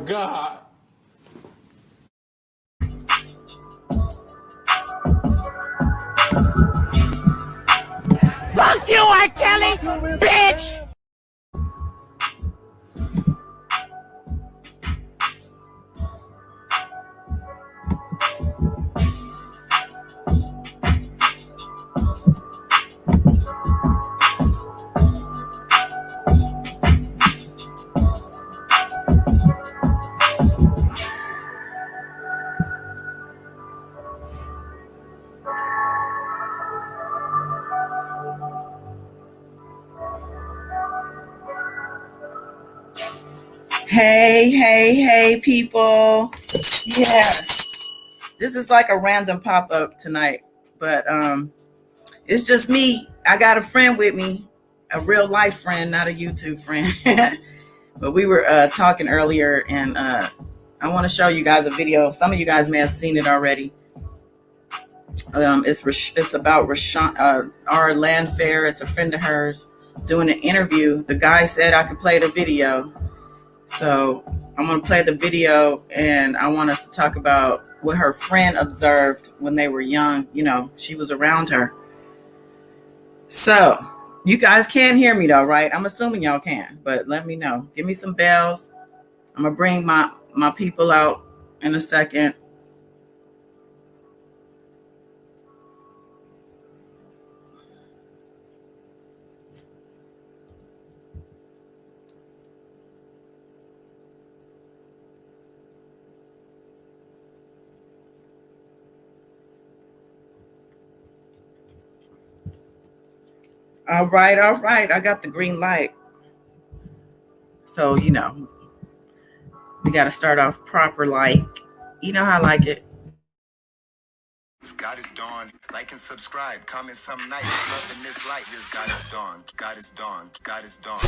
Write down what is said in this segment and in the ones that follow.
God. Fuck you, R. Kelly, bitch! Hey, people. Yes. This is like a random pop-up tonight, but it's just me. I got a friend with me, a real life friend, not a YouTube friend. But we were talking earlier, and I want to show you guys a video. Some of you guys may have seen it already. It's about our Landfair. It's a friend of hers doing an interview. The guy said I could play the video. So I'm going to play the video, and I want us to talk about what her friend observed when they were young. You know, she was around her. So you guys can hear me though, right? I'm assuming y'all can, but let me know. Give me some bells. I'm going to bring my people out in a second. All right. I got the green light. So, you know, we got to start off proper like. You know how I like it. God is dawn. Like and subscribe. Comment some night. Love in this light. Here's God is dawn. God is dawn. God is dawn.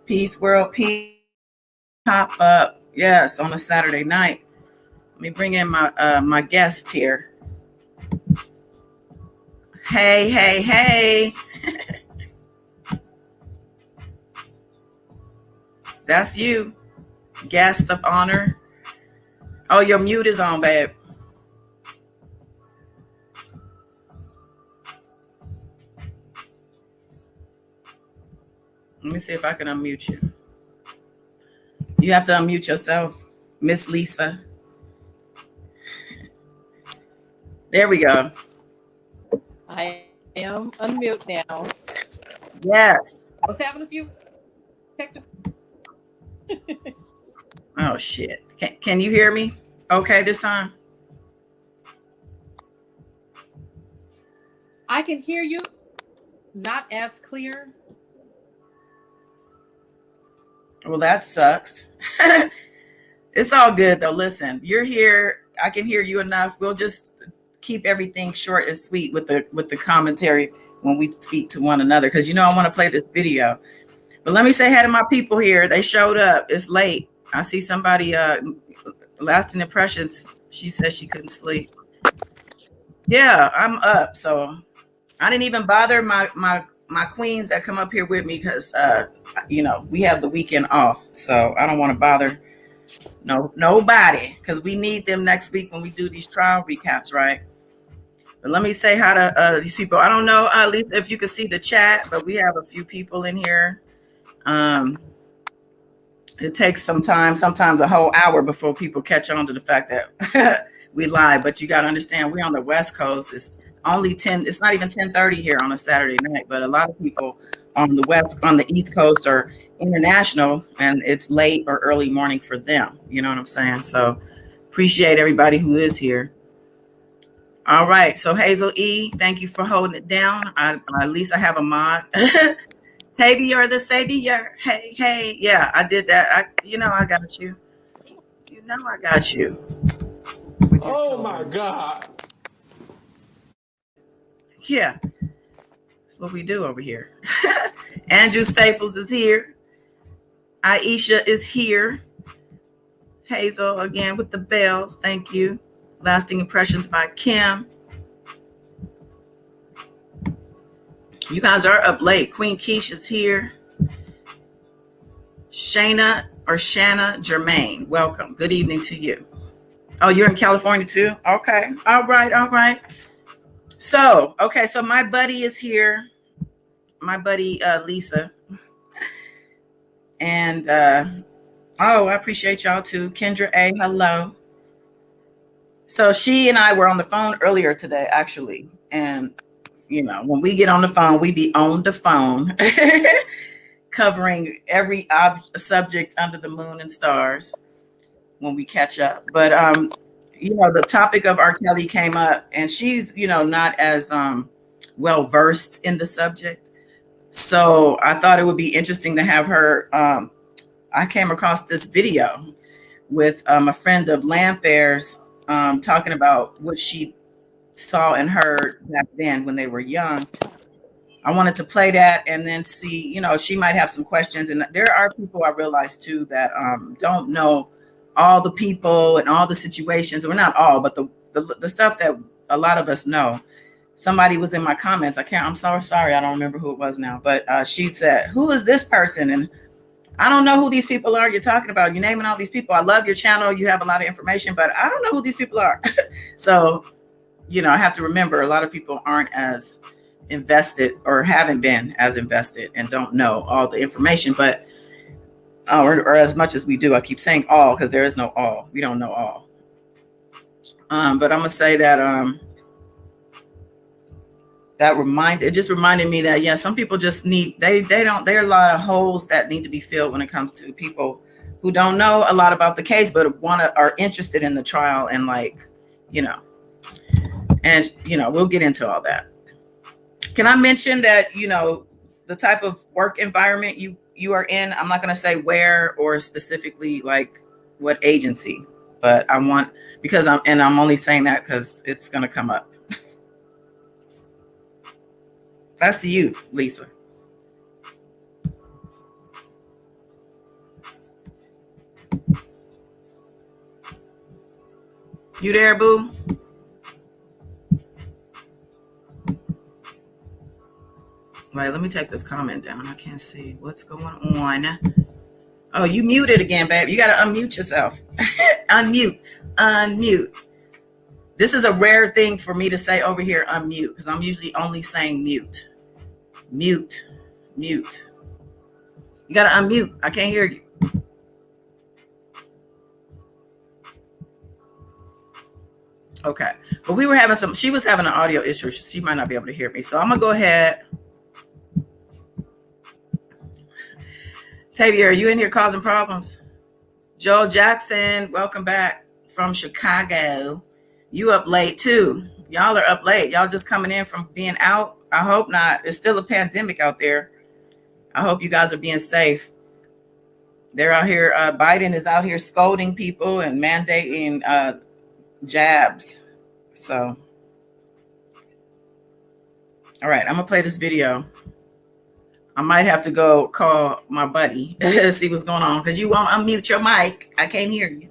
Peace, world peace. Pop up. Yes, on a Saturday night. Let me bring in my guest here. Hey. That's you. Guest of honor. Oh, your mute is on, babe. Let me see if I can unmute you. You have to unmute yourself, Miss Lisa. There we go. I am unmute now. Yes. I was having a few technical. Oh, shit. Can you hear me okay this time? I can hear you, not as clear. Well, that sucks. It's all good, though. Listen, you're here. I can hear you enough. We'll just keep everything short and sweet with the commentary when we speak to one another, because, you know, I want to play this video. But let me say hi to my people here. They showed up. It's late. I see somebody lasting impressions. She says she couldn't sleep. Yeah, I'm up. So I didn't even bother my queens that come up here with me because we have the weekend off. So I don't want to bother nobody because we need them next week when we do these trial recaps, right? But let me say hi to these people. I don't know, Lisa, if you can see the chat, but we have a few people in here. It takes some time, sometimes a whole hour before people catch on to the fact that we lie. But you got to understand, we're on the West Coast. It's only 10. It's not even 10:30 here on a Saturday night. But a lot of people on the East Coast are international, and it's late or early morning for them. You know what I'm saying? So appreciate everybody who is here. All right. So Hazel E, thank you for holding it down. At least I have a mod. Tavy, you're the savior. Hey. Yeah, I did that. I got you. You know I got you. Oh my God. Yeah. That's what we do over here. Andrew Staples is here. Aisha is here. Hazel again with the bells. Thank you. Lasting Impressions by Kim. You guys are up late. Queen Keish is here. Shanna Germain, welcome. Good evening to you. Oh, you're in California too? Okay. All right. So my buddy is here. My buddy Lisa. And I appreciate y'all too. Kendra A, hello. So she and I were on the phone earlier today, actually. And when we get on the phone, we be on the phone covering every subject under the moon and stars when we catch up. But the topic of R. Kelly came up, and she's not as well versed in the subject. So I thought it would be interesting to have her. I came across this video with a friend of Landfair'S talking about what she saw and heard back then when they were young. I wanted to play that and then see, she might have some questions. And there are people I realize too that don't know all the people and all the situations, or not all, but the stuff that a lot of us know. Somebody was in my comments. I'm so sorry. I don't remember who it was now, but she said, who is this person? And I don't know who these people are you're talking about. You're naming all these people. I love your channel. You have a lot of information, but I don't know who these people are. So, I have to remember a lot of people aren't as invested or haven't been as invested and don't know all the information, but or as much as we do. I keep saying all because there is no all. We don't know all. But I'm gonna say that it just reminded me that some people just need there are a lot of holes that need to be filled when it comes to people who don't know a lot about the case but are interested in the trial and we'll get into all that. Can I mention that the type of work environment you are in? I'm not going to say where or specifically like what agency, but I'm only saying that because it's going to come up. That's to you, Lisa. You there, boo? Right, let me take this comment down. I can't see what's going on. Oh, you muted again, babe. You got to unmute yourself. Unmute. This is a rare thing for me to say over here, unmute, because I'm usually only saying mute. Mute. You got to unmute. I can't hear you. Okay. But she was having an audio issue. She might not be able to hear me. So I'm going to go ahead. Tavia, are you in here causing problems? Joel Jackson, welcome back from Chicago. You up late too. Y'all are up late. Y'all just coming in from being out. I hope not. There's still a pandemic out there. I hope you guys are being safe. They're out here. Biden is out here scolding people and mandating jabs. So, all right, I'm gonna play this video. I might have to go call my buddy see what's going on because you won't unmute your mic. I can't hear you.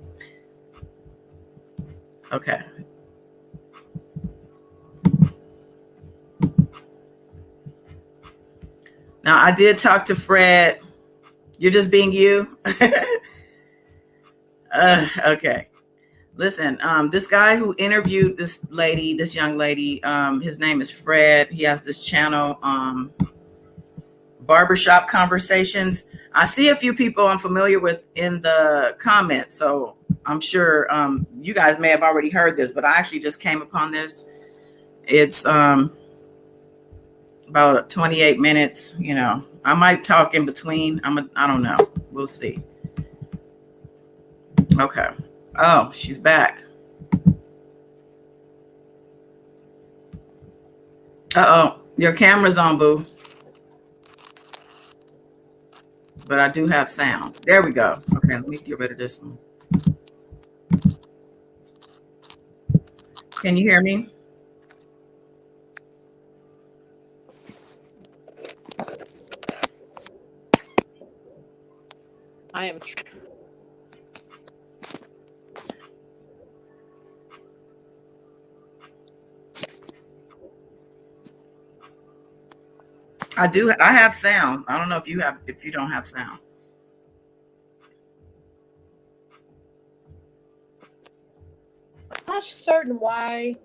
Okay. Now I did talk to Fred. You're just being you. Okay. Listen, this guy who interviewed this young lady, his name is Fred. He has this channel, Barbershop Conversations. I see a few people I'm familiar with in the comments, so I'm sure you guys may have already heard this, but I actually just came upon this. It's about 28 minutes. You know, I might talk in between. I don't know. We'll see. Okay. Oh, she's back. Uh-oh. Your camera's on, boo. But I do have sound. There we go. Okay, let me get rid of this one. Can you hear me? I am. I have sound. I don't know if you don't have sound. I'm not certain why,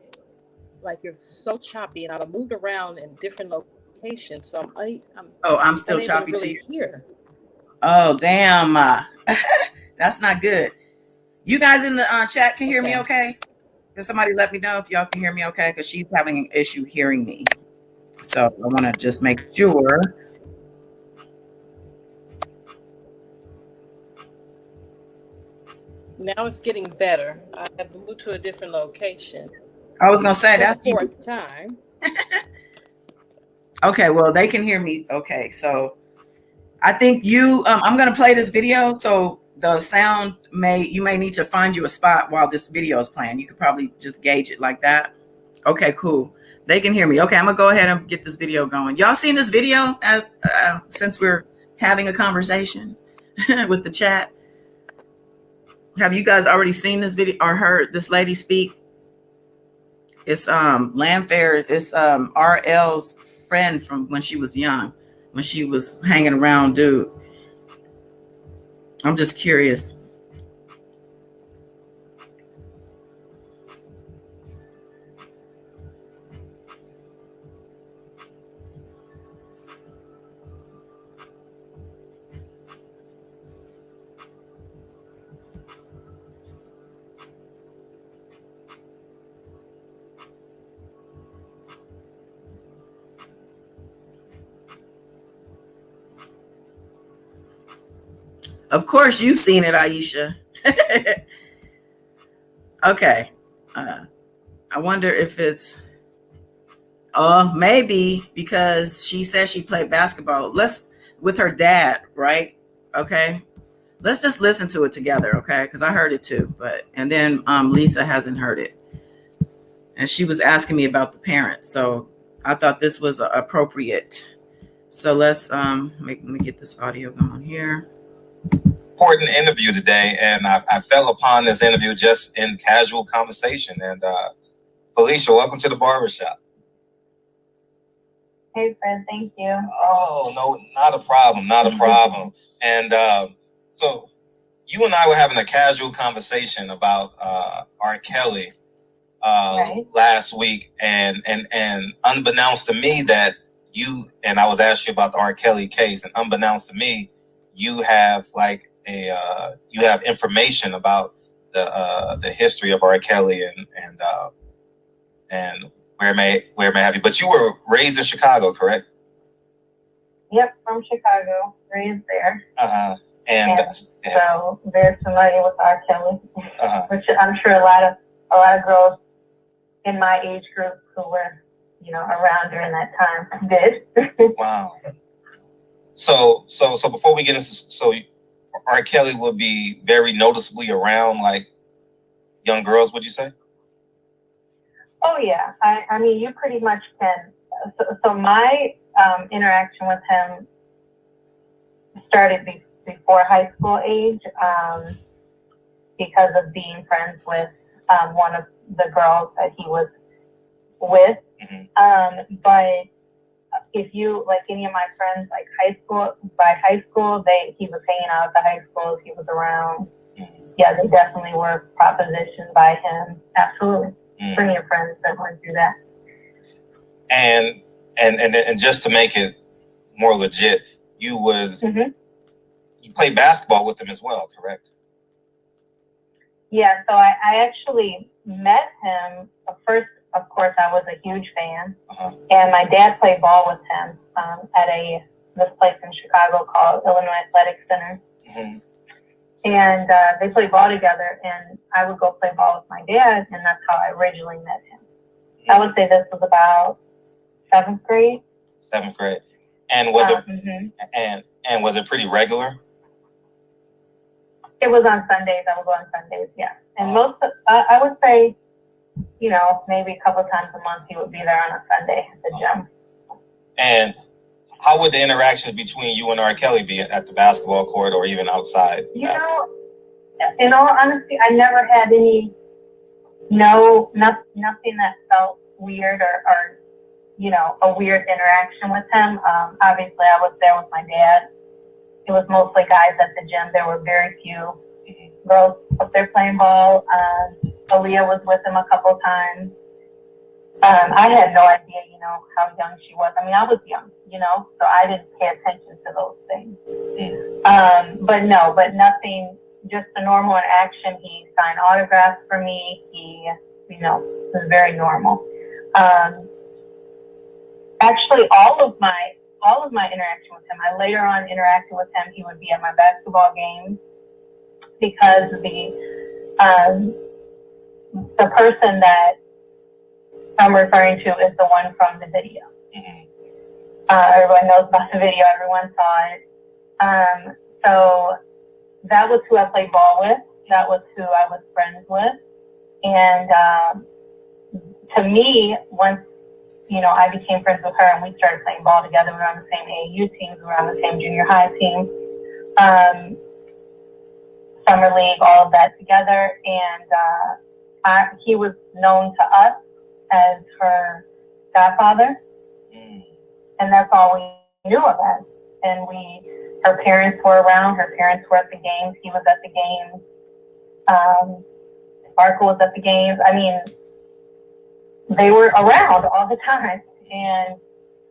like, you're so choppy, and I've moved around in different locations, so I'm still choppy really to you. Here. Oh, damn. That's not good. You guys in the chat can hear me okay? Can somebody let me know if y'all can hear me okay? Because she's having an issue hearing me. So I want to just make sure. Now it's getting better. I have moved to a different location. I was going to say that's the fourth time. Okay, well, they can hear me. Okay, so I think I'm going to play this video. So the sound you may need to find you a spot while this video is playing. You could probably just gauge it like that. Okay, cool. They can hear me. Okay, I'm going to go ahead and get this video going. Y'all seen this video since we're having a conversation with the chat? Have you guys already seen this video or heard this lady speak? It's Landfair. It's RL's friend from when she was young, when she was hanging around dude. I'm just curious. Of course, you've seen it, Aisha. Okay. I wonder if it's, maybe because she says she played basketball. With her dad, right? Okay. Let's just listen to it together, okay? Because I heard it too. And then Lisa hasn't heard it. And she was asking me about the parents. So I thought this was appropriate. So let's let me get this audio going here. Important interview today, and I fell upon this interview just in casual conversation. And Felicia, welcome to the barbershop. Hey, Fred, thank you. Oh, no, not a problem, not a problem. And so you and I were having a casual conversation about R. Kelly right. last week, and unbeknownst to me that I was asking you about the R. Kelly case, and unbeknownst to me, you have you have information about the history of R. Kelly and where may have you. But you were raised in Chicago, correct? Yep, from Chicago, raised there. And so very familiar with R. Kelly, which I'm sure a lot of girls in my age group who were around during that time did. Wow. So before we get into R. Kelly will be very noticeably around like young girls, would you say? Oh yeah, I mean you pretty much can. So my interaction with him started before high school age, because of being friends with one of the girls that he was with. But if you, like any of my friends, like by high school, he was hanging out at the high schools he was around. Yeah, they definitely were propositioned by him. Absolutely. Plenty of friends that went through that. And just to make it more legit, you played basketball with him as well, correct? Yeah, so I actually met him first. Of course, I was a huge fan, and my dad played ball with him at this place in Chicago called Illinois Athletic Center. And they played ball together, and I would go play ball with my dad, and that's how I originally met him. I would say this was about 7th grade. 7th grade, and was it and was it pretty regular? It was on Sundays. I would go on Sundays, yeah. And I would say, maybe a couple times a month he would be there on a Sunday at the gym. And how would the interactions between you and R. Kelly be at the basketball court or even outside? In all honesty, I never had nothing that felt weird or a weird interaction with him. Obviously, I was there with my dad. It was mostly guys at the gym. There were very few girls up there playing ball. Aaliyah was with him a couple times. I had no idea, how young she was. I mean, I was young, so I didn't pay attention to those things. But nothing, just a normal interaction. He signed autographs for me. He, was very normal. Actually, all of my interaction with him, I later on interacted with him. He would be at my basketball games because the person that I'm referring to is the one from the video. Everyone knows about the video. Everyone saw it. So that was who I played ball with. That was who I was friends with. And to me, once I became friends with her and we started playing ball together, we were on the same AAU teams, we were on the same junior high team, summer league, all of that together. And he was known to us as her godfather, and that's all we knew of us. And her parents were around. Her parents were at the games. He was at the games. Sparkle was at the games. I mean, they were around all the time. And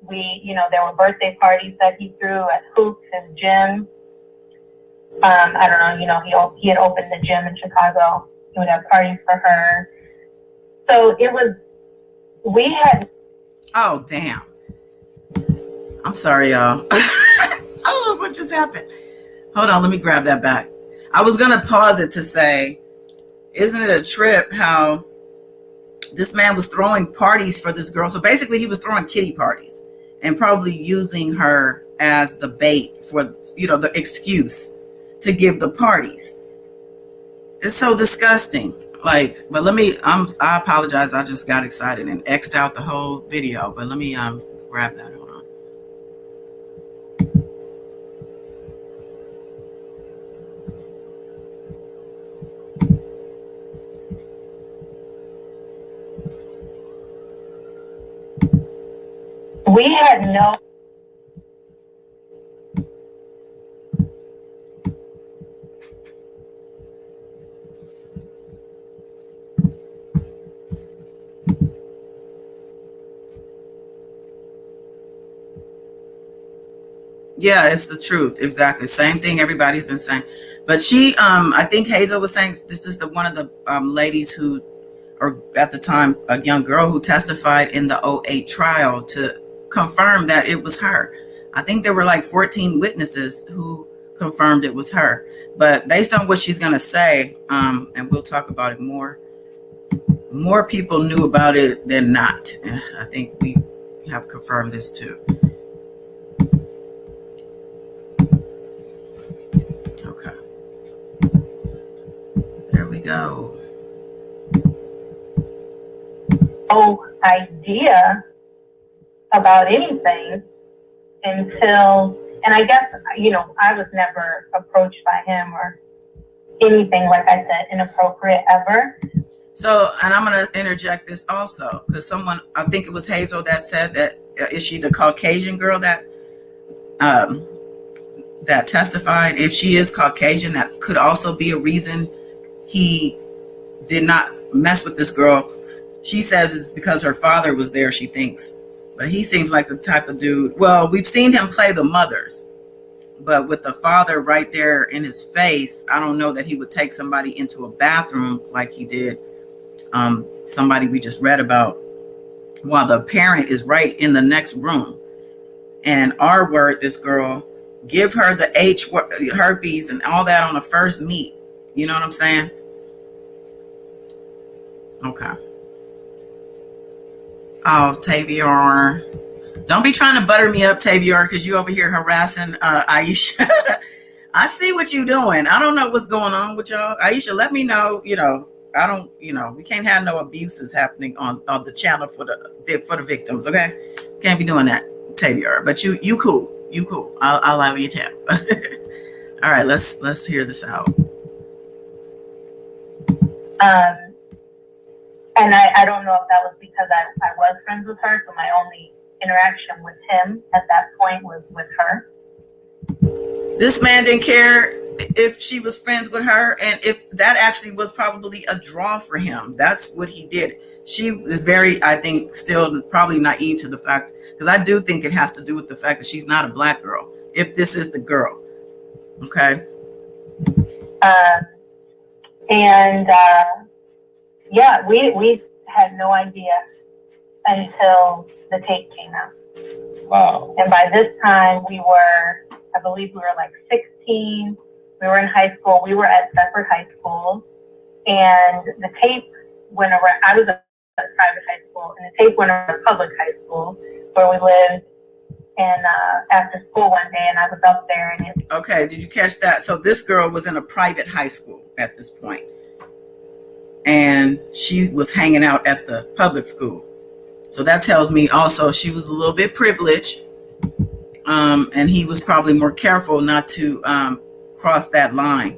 there were birthday parties that he threw at Hoops, his gym. I don't know, he had opened the gym in Chicago. He would have parties for her. So we had. Oh, damn. I'm sorry, y'all. I don't know what just happened. Hold on, let me grab that back. I was going to pause it to say, isn't it a trip how this man was throwing parties for this girl? So basically he was throwing kiddie parties and probably using her as the bait for, the excuse to give the parties. It's so disgusting. But I apologize. I just got excited and X'd out the whole video, but let me grab that. Hold on. We had no. Yeah, it's the truth. Exactly. Same thing everybody's been saying. But she, I think Hazel was saying this is one of the ladies who, or at the time, a young girl who testified in the 2008 trial to confirm that it was her. I think there were like 14 witnesses who confirmed it was her. But based on what she's going to say, and we'll talk about it more people knew about it than not. I think we have confirmed this too. Okay. There we go. No idea about anything until, and And I guess, I was never approached by him or anything, like I said, inappropriate ever. So, and I'm going to interject this also, because someone, I think it was Hazel that said that, is she the Caucasian girl that testified? If she is Caucasian, that could also be a reason he did not mess with this girl. She says it's because her father was there, she thinks. But he seems like the type of dude, well, we've seen him play the mothers, but with the father right there in his face, I don't know that he would take somebody into a bathroom like he did somebody we just read about, while the parent is right in the next room. And R word this girl, give her the herpes and all that on the first meet. You know what I'm saying? Okay. Oh, Tavior. Don't be trying to butter me up, Tavior, because you over here harassing Aisha. I see what you doing. I don't know what's going on with y'all. Aisha, let me know, I don't, we can't have no abuses happening on the channel for the victims, okay? Can't be doing that, Tavior. But you cool. You cool. I'll allow you to. All right, let's hear this out. And I don't know if that was because I was friends with her, so my only interaction with him at that point was with her. This man didn't care if she was friends with her, and if that actually was probably a draw for him. That's what he did. She is very, I think, still probably naive to the fact, because I do think it has to do with the fact that she's not a black girl, if this is the girl. Okay. Yeah, we had no idea until the tape came out. Wow. And by this time I believe we were like 16. We were in high school. We were at separate high schools. And the tape went around. I was at a private high school, and the tape went around a public high school where we lived. And after school one day, and I was up there. And okay, did you catch that? So this girl was in a private high school at this point, and she was hanging out at the public school. So that tells me also she was a little bit privileged, and he was probably more careful not to cross that line.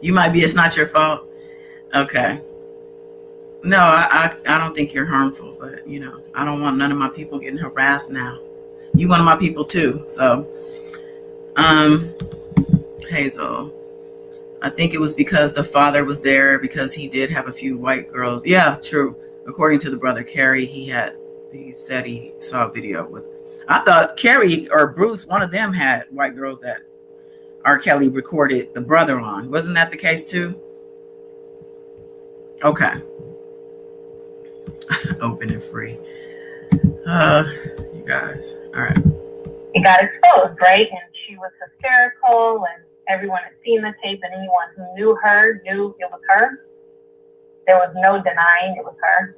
You might be, it's not your fault. Okay. No, I don't think you're harmful, but I don't want none of my people getting harassed now. You one of my people too. So, Hazel, I think it was because the father was there, because he did have a few white girls. Yeah, true. According to the brother Kerry, he said he saw a video with, I thought Kerry or Bruce, one of them had white girls that R. Kelly recorded the brother on. Wasn't that the case too? Okay. Open and free. You guys. All right. it got exposed, right? And she was hysterical, and everyone had seen the tape, and anyone who knew her knew it was her. There was no denying it was her.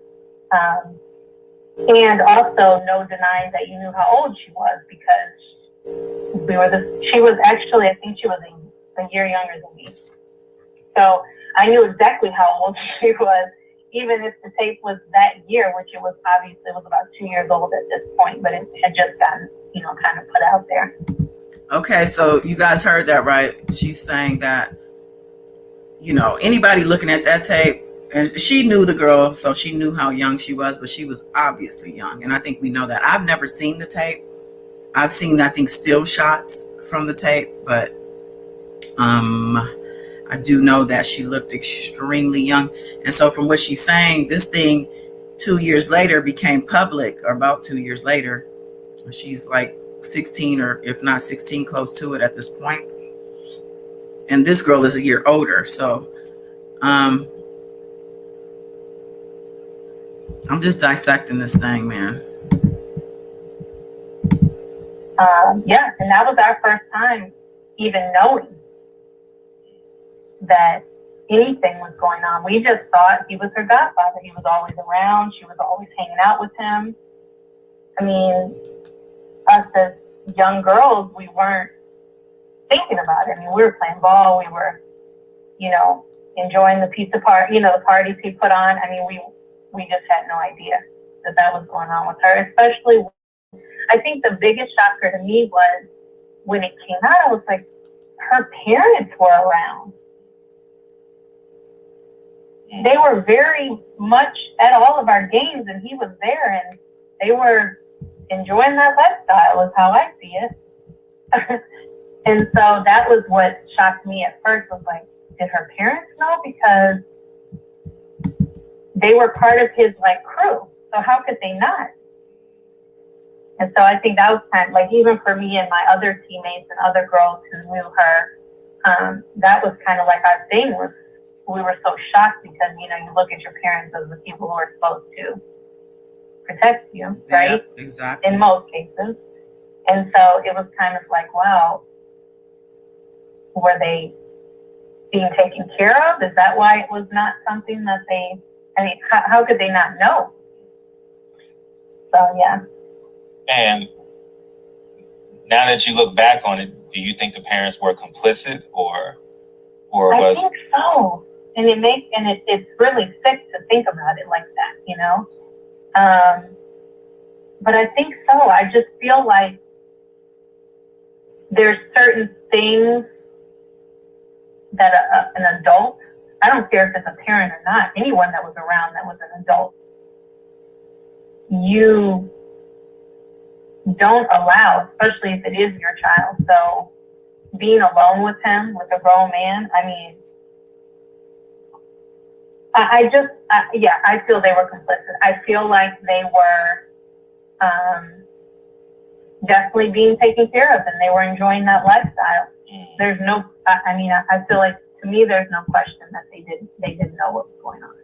And also no denying that you knew how old she was, because she was actually, I think she was a year younger than me. So I knew exactly how old she was, even if the tape was that year, which it was obviously was about 2 years old at this point, but it had just gotten, kind of put out there. Okay, so you guys heard that, right? She's saying that, anybody looking at that tape, and she knew the girl, so she knew how young she was, but she was obviously young. And I think we know that. I've never seen the tape. I've seen, I think, still shots from the tape, but I do know that she looked extremely young. And so from what she's saying, this thing 2 years later became public, or about 2 years later. She's like 16, or if not 16, close to it at this point. And this girl is a year older. So I'm just dissecting this thing, man. Yeah, and that was our first time even knowing that anything was going on. We just thought he was her godfather. He was always around. She was always hanging out with him. I mean, us as young girls, we weren't thinking about it. I mean, we were playing ball. We were, enjoying the pizza party, the parties he put on. I mean, we just had no idea that was going on with her, especially, I think the biggest shocker to me was when it came out, I was like, her parents were around. They were very much at all of our games, and he was there, and they were enjoying that lifestyle, is how I see it. And so that was what shocked me at first, was like, did her parents know? Because they were part of his like crew, so how could they not? And so I think that was kind of like, even for me and my other teammates and other girls who knew her, that was kind of like our thing, was we were so shocked because, you know, you look at your parents as the people who are supposed to protect you, right? Yeah, exactly. In most cases. And so it was kind of like, wow, were they being taken care of? Is that why it was not something that they, I mean, how could they not know? So, yeah. And now that you look back on it, do you think the parents were complicit, or I was? think so. And it's really sick to think about it like that, you know? But I think so. I just feel like there's certain things that an adult, I don't care if it's a parent or not, anyone that was around that was an adult, you don't allow, especially if it is your child. So being alone with him, with a grown man, I mean, I feel they were complicit. I feel like they were definitely being taken care of, and they were enjoying that lifestyle. There's no, I feel like, to me, there's no question that they didn't know what was going on.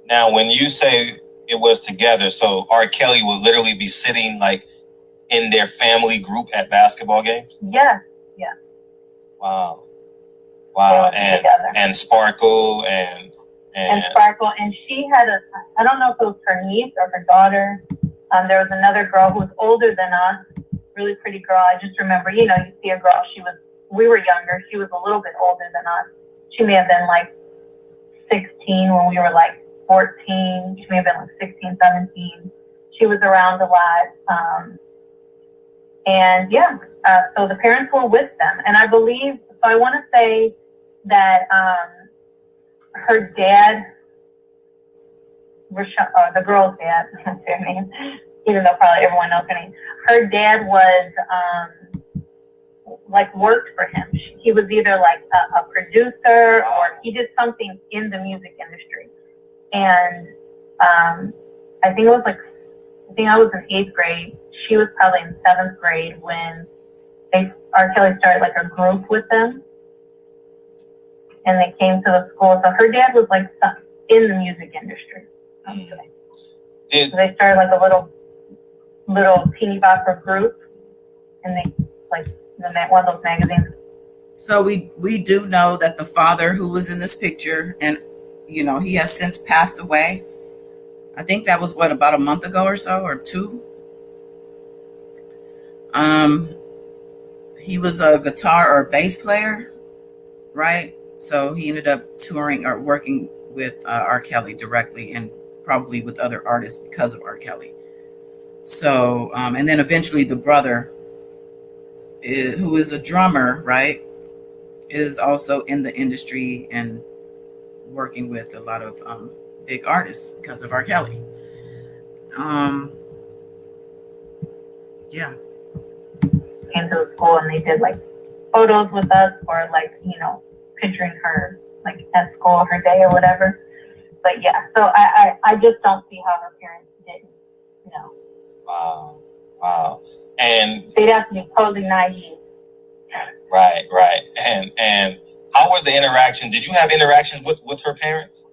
Now, when you say it was together, so R. Kelly would literally be sitting like in their family group at basketball games? Yes, yeah. Wow. And Sparkle and Sparkle, and she had I don't know if it was her niece or her daughter. There was another girl who was older than us, really pretty girl. I just remember, you know, you see a girl, we were younger, she was a little bit older than us. She may have been like 16 when we were like 14. She may have been like 16, 17. She was around a lot. And yeah, so the parents were with them. And I believe, so I want to say that her dad, the girl's dad, that's their name, even though probably everyone knows her name. Her dad was like worked for him. He was either like a producer, or he did something in the music industry. And I think I was in 8th grade. She was probably in 7th grade when R. Kelly started like a group with them, and they came to the school. So her dad was like in the music industry. So they started like a little teeny bopper group, and they like one of those magazines. So we do know that the father who was in this picture, and you know, he has since passed away. I think that was about a month ago or so, or 2. He was a guitar or bass player, right? So he ended up touring or working with R. Kelly directly, and probably with other artists because of R. Kelly. So, and then eventually the brother, who is a drummer, right, is also in the industry and working with a lot of big artists because of R. Kelly. Yeah. Came to the school, and they did like photos with us, or like, you know, picturing her like at school, her day or whatever. But yeah, so I just don't see how her parents didn't know. Wow. And they'd have to be totally naive. Right. And how were the interactions? Did you have interactions with her parents?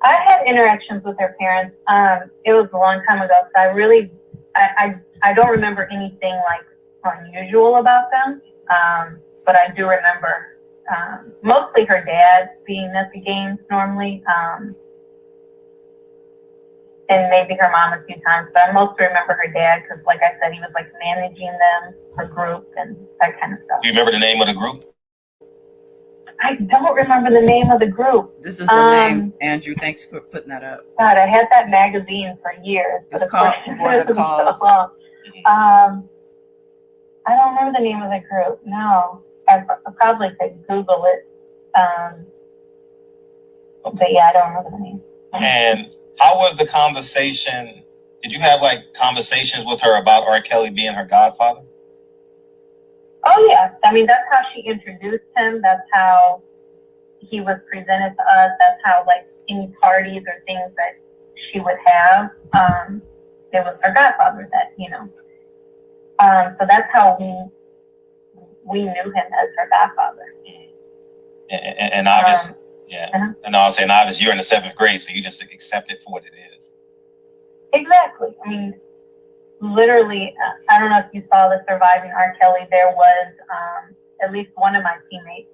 I had interactions with her parents. It was a long time ago, so I don't remember anything like unusual about them. But I do remember mostly her dad being at the games normally, and maybe her mom a few times. But I mostly remember her dad because, like I said, he was like managing them, her group, and that kind of stuff. Do you remember the name of the group? I don't remember the name of the group. This is the name, Andrew. Thanks for putting that up. God, I had that magazine for years. It's called For the Cause. I don't remember the name of the group. No, I probably could Google it. But yeah, I don't remember the name. And how was the conversation? Did you have like conversations with her about R. Kelly being her godfather? Oh yeah, I mean that's how she introduced him. That's how he was presented to us. That's how like any parties or things that she would have, it was her godfather that So that's how we knew him as her godfather. And obviously, and I was saying, obviously, you're in the 7th grade, so you just accept it for what it is. Exactly. I mean, literally, I don't know if you saw the Surviving R. Kelly. There was at least one of my teammates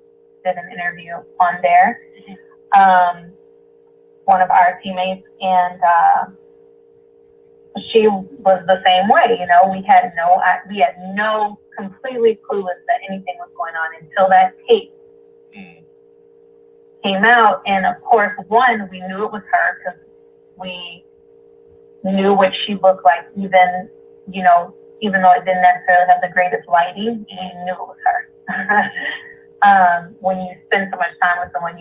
did an interview on there. One of our teammates, and she was the same way. We had no completely clueless that anything was going on until that tape came out. And of course, one, we knew it was her because we knew what she looked like, even though it didn't necessarily have the greatest lighting, we knew it was her. When you spend so much time with someone,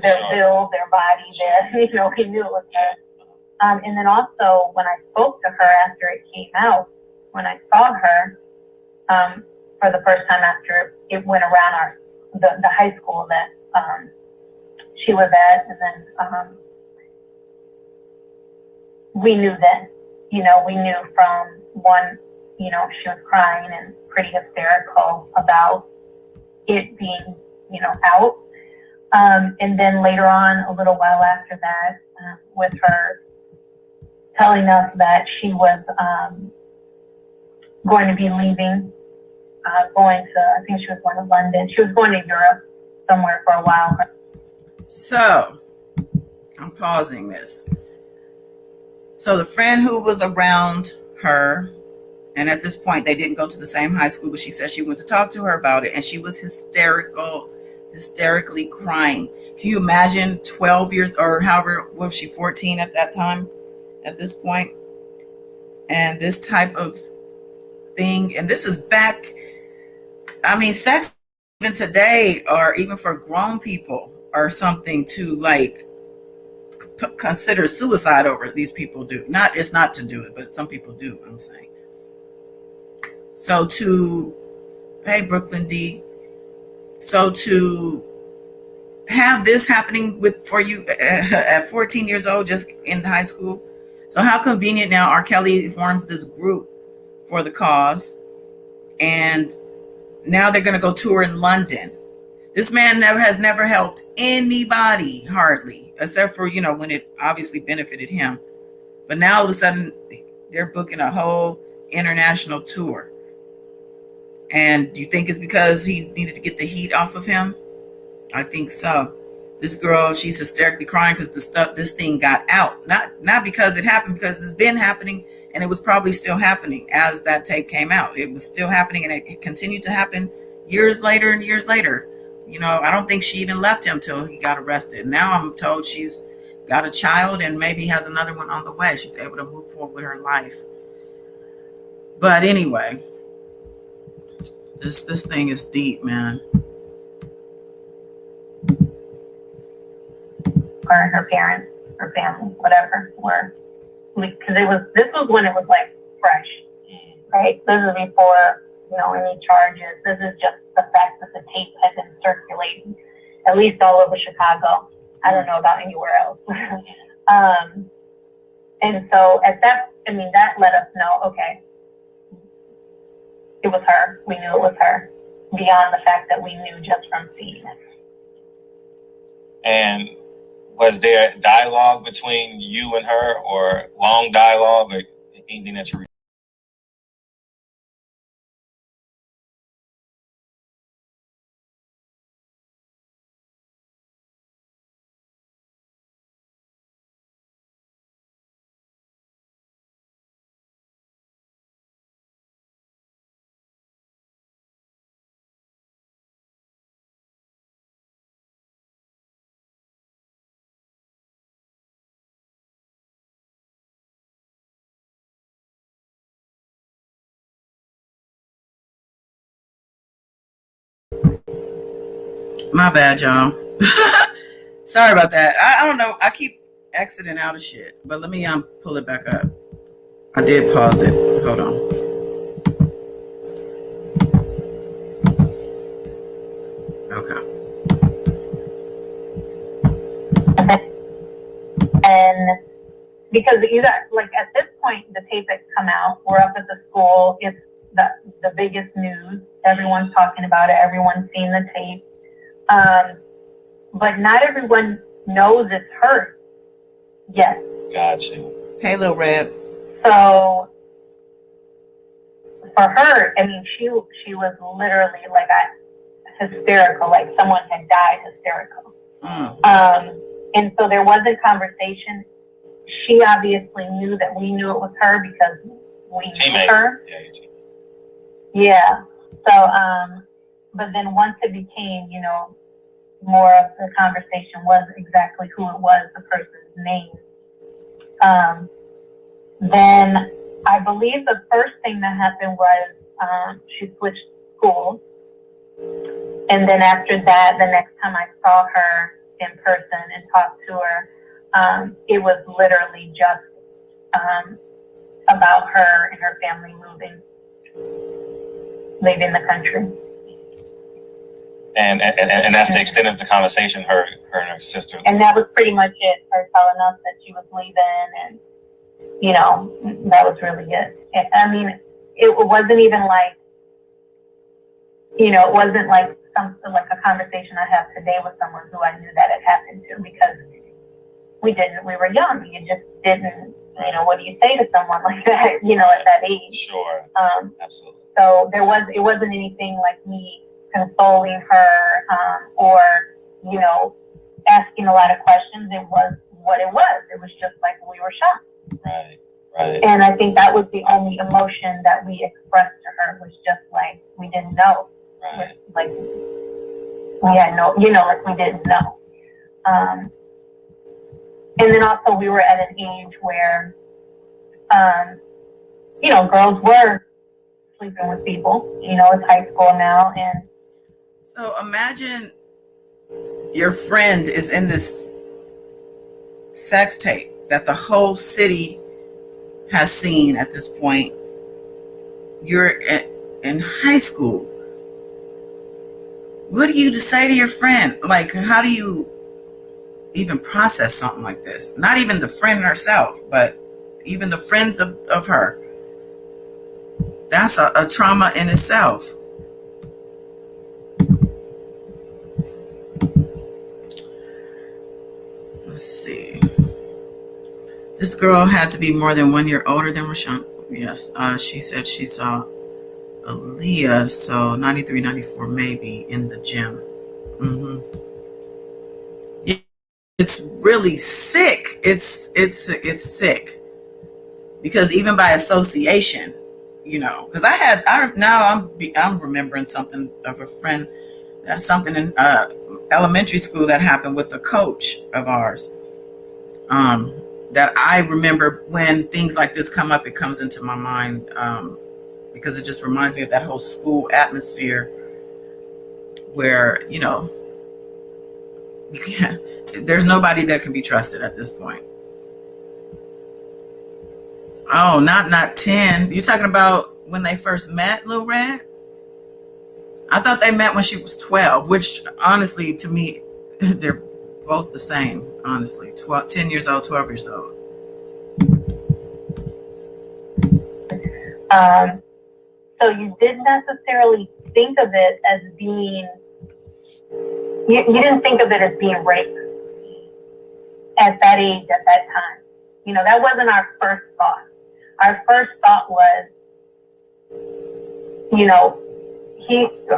their build, their body, we knew it was her. And then also, when I spoke to her after it came out, when I saw her for the first time after it went around the high school that she was at, and then we knew then, we knew from one, she was crying and pretty hysterical about it being, out. And then later on, a little while after that, with her telling us that she was going to be leaving, I think she was going to London. She was going to Europe somewhere for a while. So, I'm pausing this. So the friend who was around her, and at this point they didn't go to the same high school, but she said she went to talk to her about it, and she was hysterically crying. Can you imagine 12 years, or however, was she 14 at that time, at this point? And this type of thing, and this is back, sex even today, or even for grown people, or something to like consider suicide over. These people do. It's not to do it, but some people do, I'm saying. So hey, Brooklyn D. So to have this happening for you at 14 years old, just in high school. So how convenient now R. Kelly forms this group for the cause. And now they're going to go tour in London. This man has never helped anybody, hardly, except for, when it obviously benefited him. But now all of a sudden, they're booking a whole international tour. And do you think it's because he needed to get the heat off of him? I think so. This girl, she's hysterically crying because this thing got out. Not because it happened, because it's been happening, and it was probably still happening as that tape came out. It was still happening, and it continued to happen years later and years later. I don't think she even left him till he got arrested. Now I'm told she's got a child and maybe has another one on the way. She's able to move forward with her life. But anyway, this thing is deep, man. Or her parents, her family, whatever, because this was when it was like fresh, right? This is before any charges. This is just the fact that the tape had been circulating, at least all over Chicago. I don't know about anywhere else. And so that let us know, okay, it was her. We knew it was her, beyond the fact that we knew just from seeing it. And was there dialogue between you and her, or long dialogue, or anything that you My bad, y'all. Sorry about that. I don't know. I keep exiting out of shit, but let me pull it back up. I did pause it. Hold on. Okay. And because you got, like, at this point, the tape has come out. We're up at the school. It's the biggest news. Everyone's talking about it. Everyone's seen the tape. But not everyone knows it's her yet. Gotcha. Hey, Lil Red. So for her, I mean, she was literally like hysterical, like someone had died hysterical. And so there wasn't conversation. She obviously knew that we knew it was her because we knew her. Yeah. So, but then once it became, you know, more of the conversation was exactly who it was, the person's name. Then I believe the first thing that happened was she switched schools. And then after that, the next time I saw her in person and talked to her, it was literally just about her and her family leaving the country. And that's the extent of the conversation, her and her sister. And that was pretty much it, her telling us that she was leaving, and, you know, that was really it. I mean, it wasn't even like, you know, it wasn't like something like a conversation I have today with someone who I knew that had happened to, because we were young. You just didn't, you know, what do you say to someone like that, you know, at that age? Sure. Absolutely. So it wasn't anything like me consoling her, or, you know, asking a lot of questions. It was what it was. It was just like we were shocked. Right. Right. And I think that was the only emotion that we expressed to her, was just like, we didn't know. Right. Like, we had no, you know, like we didn't know. And then also we were at an age where, you know, girls were sleeping with people. You know, it's high school now. And so imagine your friend is in this sex tape that the whole city has seen at this point. You're in high school. What do you say to your friend? Like, how do you even process something like this? Not even the friend herself, but even the friends of her. That's a trauma in itself. Let's see. This girl had to be more than 1 year older than Rashawn. Yes. She said she saw Aaliyah, so 93, 94 maybe, in the gym. Yeah, it's really sick. It's sick. Because even by association, you know, because I'm remembering something of a friend. That's something in elementary school that happened with a coach of ours. That I remember when things like this come up, it comes into my mind, because it just reminds me of that whole school atmosphere where, you know, there's nobody that can be trusted at this point. Oh, not 10. You're talking about when they first met, Lil Red? I thought they met when she was 12, which honestly, to me, they're both the same, honestly. 10 years old, 12 years old. So you didn't necessarily think of it as being, you didn't think of it as being rape at that age, at that time. You know, that wasn't our first thought. Our first thought was, you know,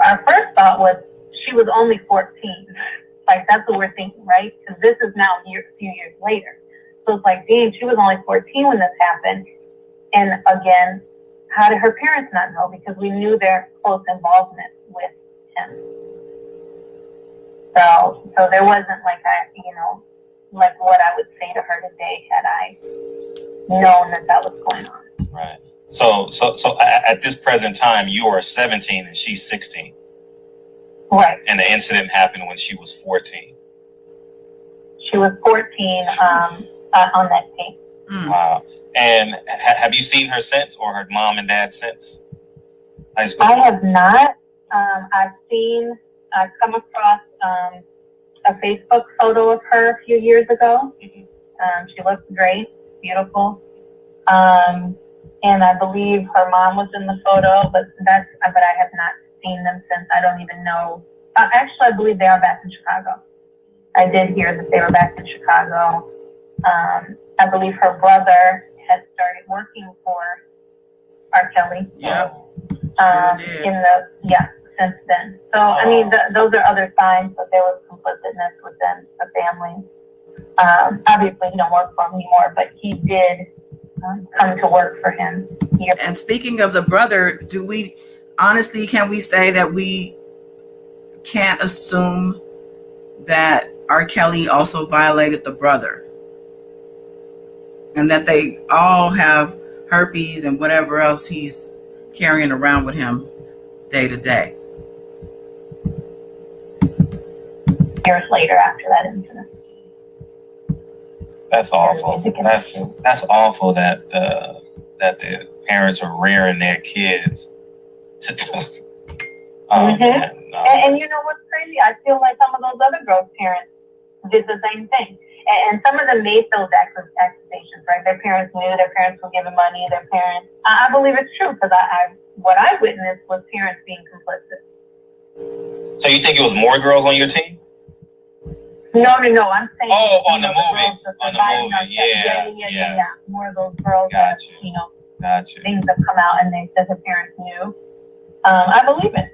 our first thought was she was only 14. Like, that's what we're thinking, right? Because this is now a few years later. So it's like, damn, she was only 14 when this happened. And again, how did her parents not know? Because we knew their close involvement with him. So there wasn't like you know, like what I would say to her today had I known that was going on. Right. So at this present time, you are 17 and she's 16. Right. And the incident happened when she was 14. She was 14 on that tape. Wow. And have you seen her since, or her mom and dad since high school? I have not. I've come across a Facebook photo of her a few years ago. She looks great, beautiful. And I believe her mom was in the photo, but I have not seen them since. I don't even know. Actually, I believe they are back in Chicago. I did hear that they were back in Chicago. I believe her brother has started working for R. Kelly. Yeah. Sure did. Since then. So, I mean, those are other signs that there was complicitness within the family. Obviously, he don't work for him anymore, but he did come to work for him here. And speaking of the brother, can we say that we can't assume that R. Kelly also violated the brother? And that they all have herpes and whatever else he's carrying around with him day to day. Years later after that incident. That's awful. That's awful that the parents are rearing their kids to do. Man, no. And you know what's crazy? I feel like some of those other girls' parents did the same thing. And some of them made those accusations, right? Their parents knew, their parents were giving money, their parents. I believe it's true because what I witnessed was parents being complicit. So you think it was more girls on your team? No. I'm saying. Oh, on the movie. Yeah. More of those girls Gotcha. that, things have come out and they said the parents knew. I believe it.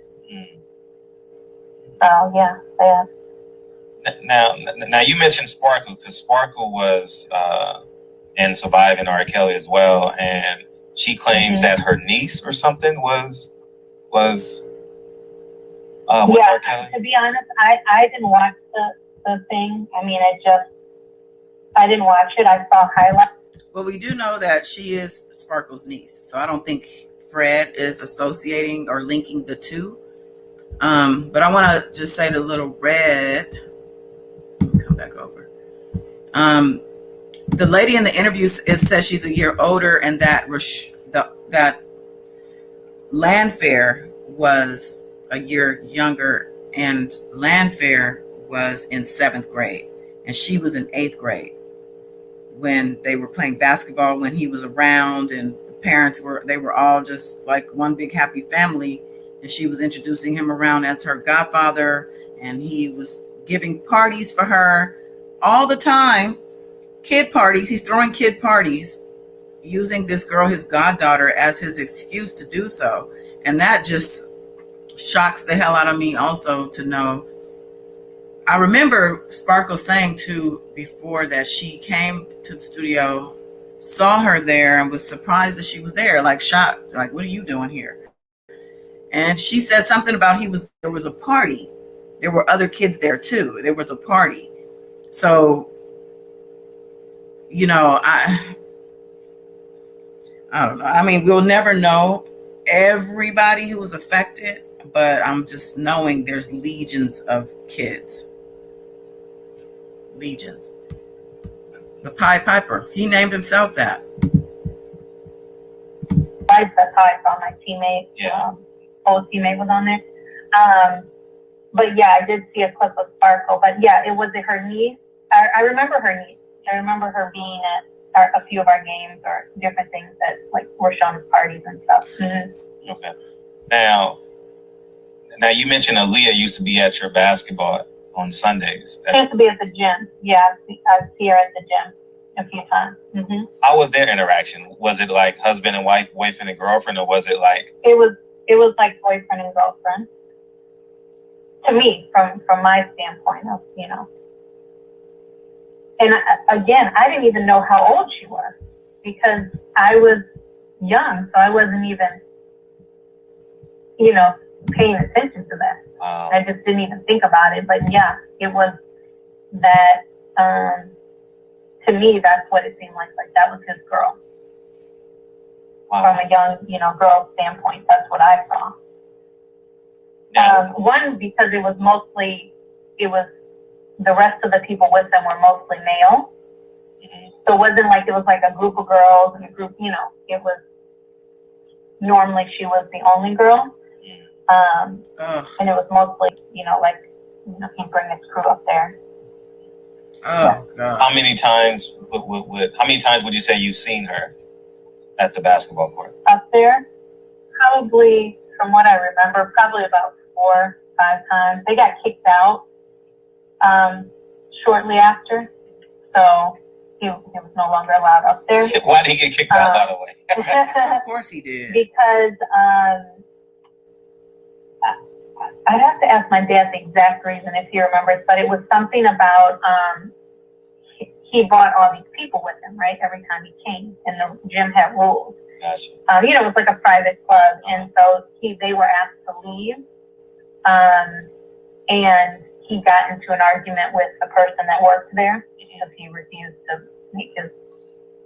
So yeah. Now you mentioned Sparkle, because Sparkle was in Surviving R. Kelly as well, and she claims that her niece or something was with R. Kelly. To be honest, I didn't watch the thing. I mean, I didn't watch it. I saw highlights. Well, we do know that she is Sparkle's niece, so I don't think Fred is associating or linking the two. But I want to just say to Little Red, come back over. The lady in the interview says she's a year older, and that that Landfair was a year younger, and Landfair was in 7th grade, and she was in 8th grade when they were playing basketball, when he was around, and the parents were all just like one big happy family, and she was introducing him around as her godfather, and he was giving parties for her all the time, kid parties. He's throwing kid parties using this girl, his goddaughter, as his excuse to do so. And that just shocks the hell out of me also to know. I remember Sparkle saying too before that she came to the studio, saw her there, and was surprised that she was there, like shocked, like, what are you doing here? And she said something about there was a party. There were other kids there too. There was a party. So, I don't know. I mean, we'll never know everybody who was affected, but I'm just knowing there's legions of kids. Legions. The Pied Piper. He named himself that. That's how I saw my teammate. Yeah. Old teammate was on there. But yeah, I did see a clip of Sparkle. But yeah, it was her niece. I remember her niece. I remember her being at a few of our games or different things that like were shown at parties and stuff. Mm-hmm. Okay. Now you mentioned Aaliyah used to be at your basketball on Sundays. She used to be at the gym. Yeah, I'd see her at the gym a few times. Mm-hmm. How was their interaction? Was it like husband and wife, boyfriend and girlfriend, or was it like? It was like boyfriend and girlfriend. To me, from my standpoint of, And again, I didn't even know how old she was because I was young, so I wasn't even, paying attention to that. I just didn't even think about it. But yeah, it was that, to me, that's what it seemed like that was his girl. Wow. From a young, girl standpoint, that's what I saw. One, because it was the rest of the people with them were mostly male. So it wasn't like it was like a group of girls and a group, it was normally she was the only girl. And it was mostly, he bring his crew up there. Oh God! How many times would you say you've seen her at the basketball court? Up there, probably from what I remember, probably about 4, 5 times. They got kicked out shortly after, so he was no longer allowed up there. Why did he get kicked out, by the way? Of course he did. Because I'd have to ask my dad the exact reason if he remembers, but it was something about he brought all these people with him, right? Every time he came, and the gym had rules. Gotcha. It was like a private club, and so they were asked to leave, and he got into an argument with the person that worked there because he refused to make his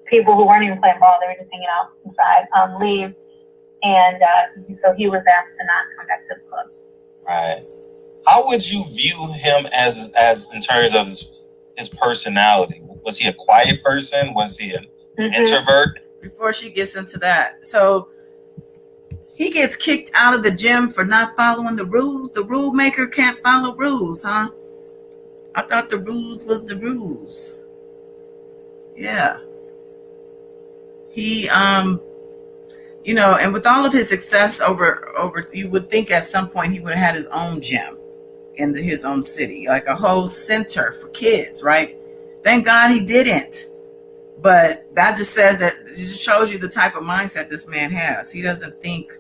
people who weren't even playing ball, they were just hanging out inside, leave, and so he was asked to not come back to the club. Right. How would you view him as in terms of his personality? Was he a quiet person? Was he an introvert? Before she gets into that, so he gets kicked out of the gym for not following the rules. The rule maker can't follow rules, huh? I thought the rules was the rules. Yeah. He and with all of his success over you would think at some point he would have had his own gym in his own city, like a whole center for kids, right? Thank God he didn't. But that just says that it just shows you the type of mindset this man has. He doesn't think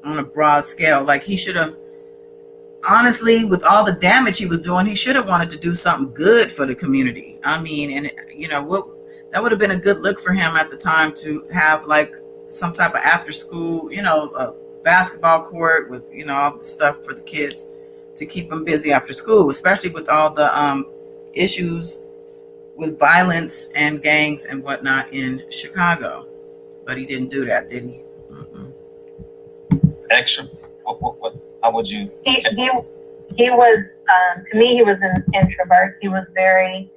on a broad scale. Like he should have, honestly, with all the damage he was doing, he should have wanted to do something good for the community. I mean, and that would have been a good look for him at the time to have like some type of after school, a basketball court with, all the stuff for the kids to keep them busy after school, especially with all the issues with violence and gangs and whatnot in Chicago. But he didn't do that, did he? Extra. What? How would you? He was, to me, he was an introvert. He was very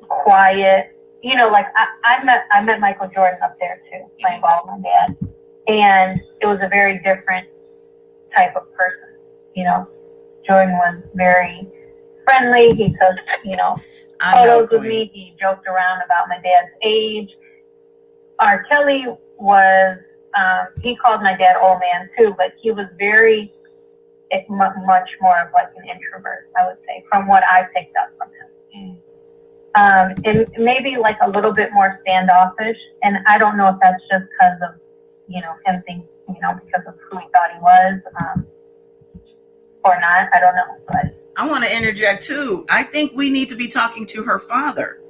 quiet. I met Michael Jordan up there too, playing ball with my dad. And it was a very different type of person. Jordan was very friendly. He took, photos with me. He joked around about my dad's age. R. Kelly was, he called my dad old man too, but he was very, much more of like an introvert, I would say, from what I picked up from him. And maybe like a little bit more standoffish. And I don't know if that's just because of, him thinking, because of who he thought he was, or not. I don't know, but. I want to interject too. I think we need to be talking to her father.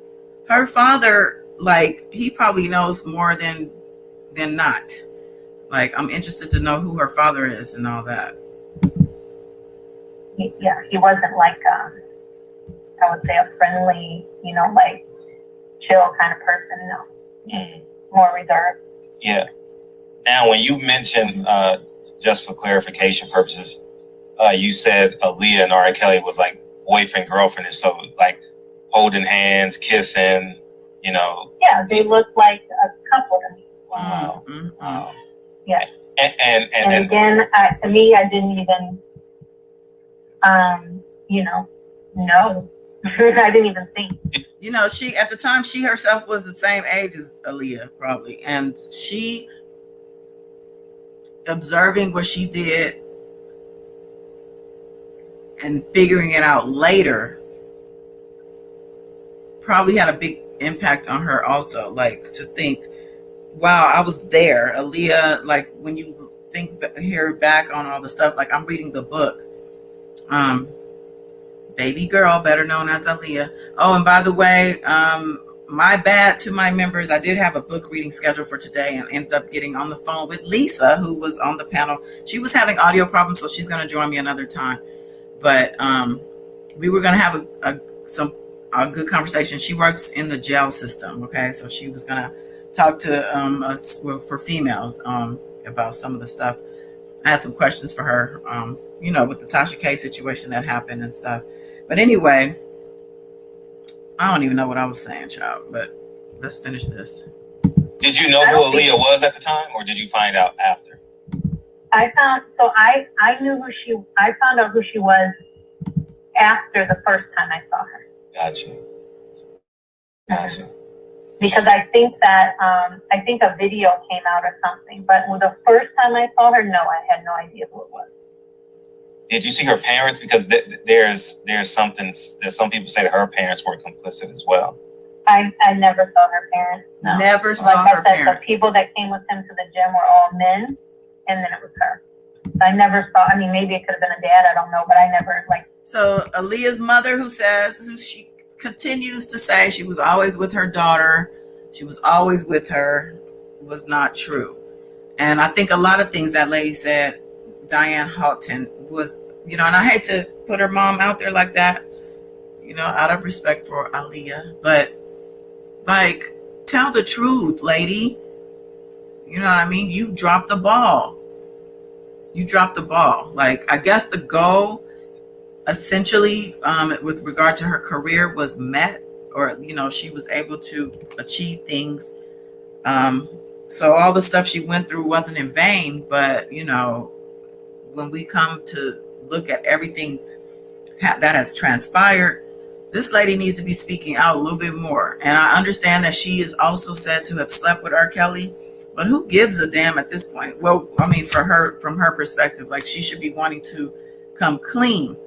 Her father, like, he probably knows more than not. Like, I'm interested to know who her father is and all that. He wasn't like, I would say a friendly, like chill kind of person. No, more reserved. Yeah. Now, when you mentioned, just for clarification purposes, you said Aaliyah and R. Kelly was like boyfriend, girlfriend, and so like holding hands, kissing, Yeah, they looked like a couple to me. Wow. Mm-hmm. Wow. Yeah. And again, to me, I didn't even, know. I didn't even think. She at the time, she herself was the same age as Aaliyah, probably, and she observing what she did and figuring it out later probably had a big impact on her also, like to think, wow, I was there. Aaliyah, like when you hear back on all the stuff, like I'm reading the book, Baby Girl, better known as Aaliyah. Oh, and by the way, my bad to my members, I did have a book reading scheduled for today and ended up getting on the phone with Lisa, who was on the panel. She was having audio problems, so she's going to join me another time. But we were going to have a good conversation. She works in the jail system, okay? So she was going to talk to us for females about some of the stuff. I had some questions for her, with the Tasha K situation that happened and stuff. But anyway, I don't even know what I was saying, child, but let's finish this. Did you know who Aaliyah was at the time, or did you find out after? I found out who she was after the first time I saw her. Gotcha. Because I think that a video came out or something, but the first time I saw her, no, I had no idea who it was. Did you see her parents? Because there's some people say that her parents were complicit as well. I never saw her parents. No. Never saw her parents. The people that came with him to the gym were all men, and then it was her. I never saw. I mean, maybe it could have been a dad. I don't know, but I never So Aaliyah's mother, who she continues to say she was always with her daughter, she was always with her, was not true. And I think a lot of things that lady said, Diane Halton, was, and I hate to put her mom out there like that, out of respect for Aaliyah, but tell the truth, lady. You know what I mean? You dropped the ball. I guess the goal essentially with regard to her career was met, or she was able to achieve things, so all the stuff she went through wasn't in vain. But when we come to look at everything that has transpired, this lady needs to be speaking out a little bit more. And I understand that she is also said to have slept with R. Kelly, but who gives a damn at this point? Well, I mean, from her perspective, she should be wanting to come clean.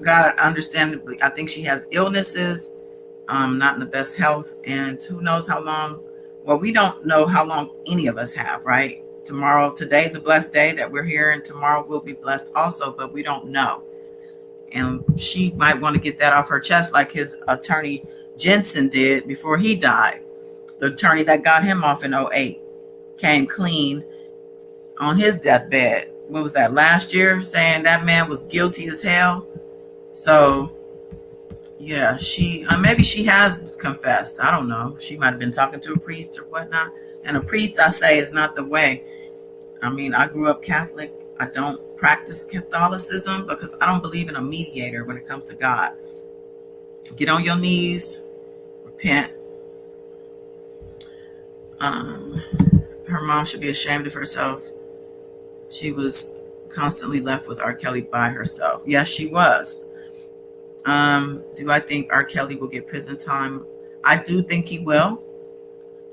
God, understandably, I think she has illnesses, not in the best health, and who knows how long. Well, we don't know how long any of us have, right? Today's a blessed day that we're here, and tomorrow will be blessed also, but we don't know. And she might want to get that off her chest, like his attorney Jensen did before he died. The attorney that got him off in 2008 came clean on his deathbed. What was that, last year? Saying that man was guilty as hell. So, yeah, maybe she has confessed. I don't know. She might have been talking to a priest or whatnot. And a priest, I say, is not the way. I mean, I grew up Catholic. I don't practice Catholicism because I don't believe in a mediator when it comes to God. Get on your knees, repent. Her mom should be ashamed of herself. She was constantly left with R. Kelly by herself. Yes, she was. Do I think R. Kelly will get prison time? I do think he will.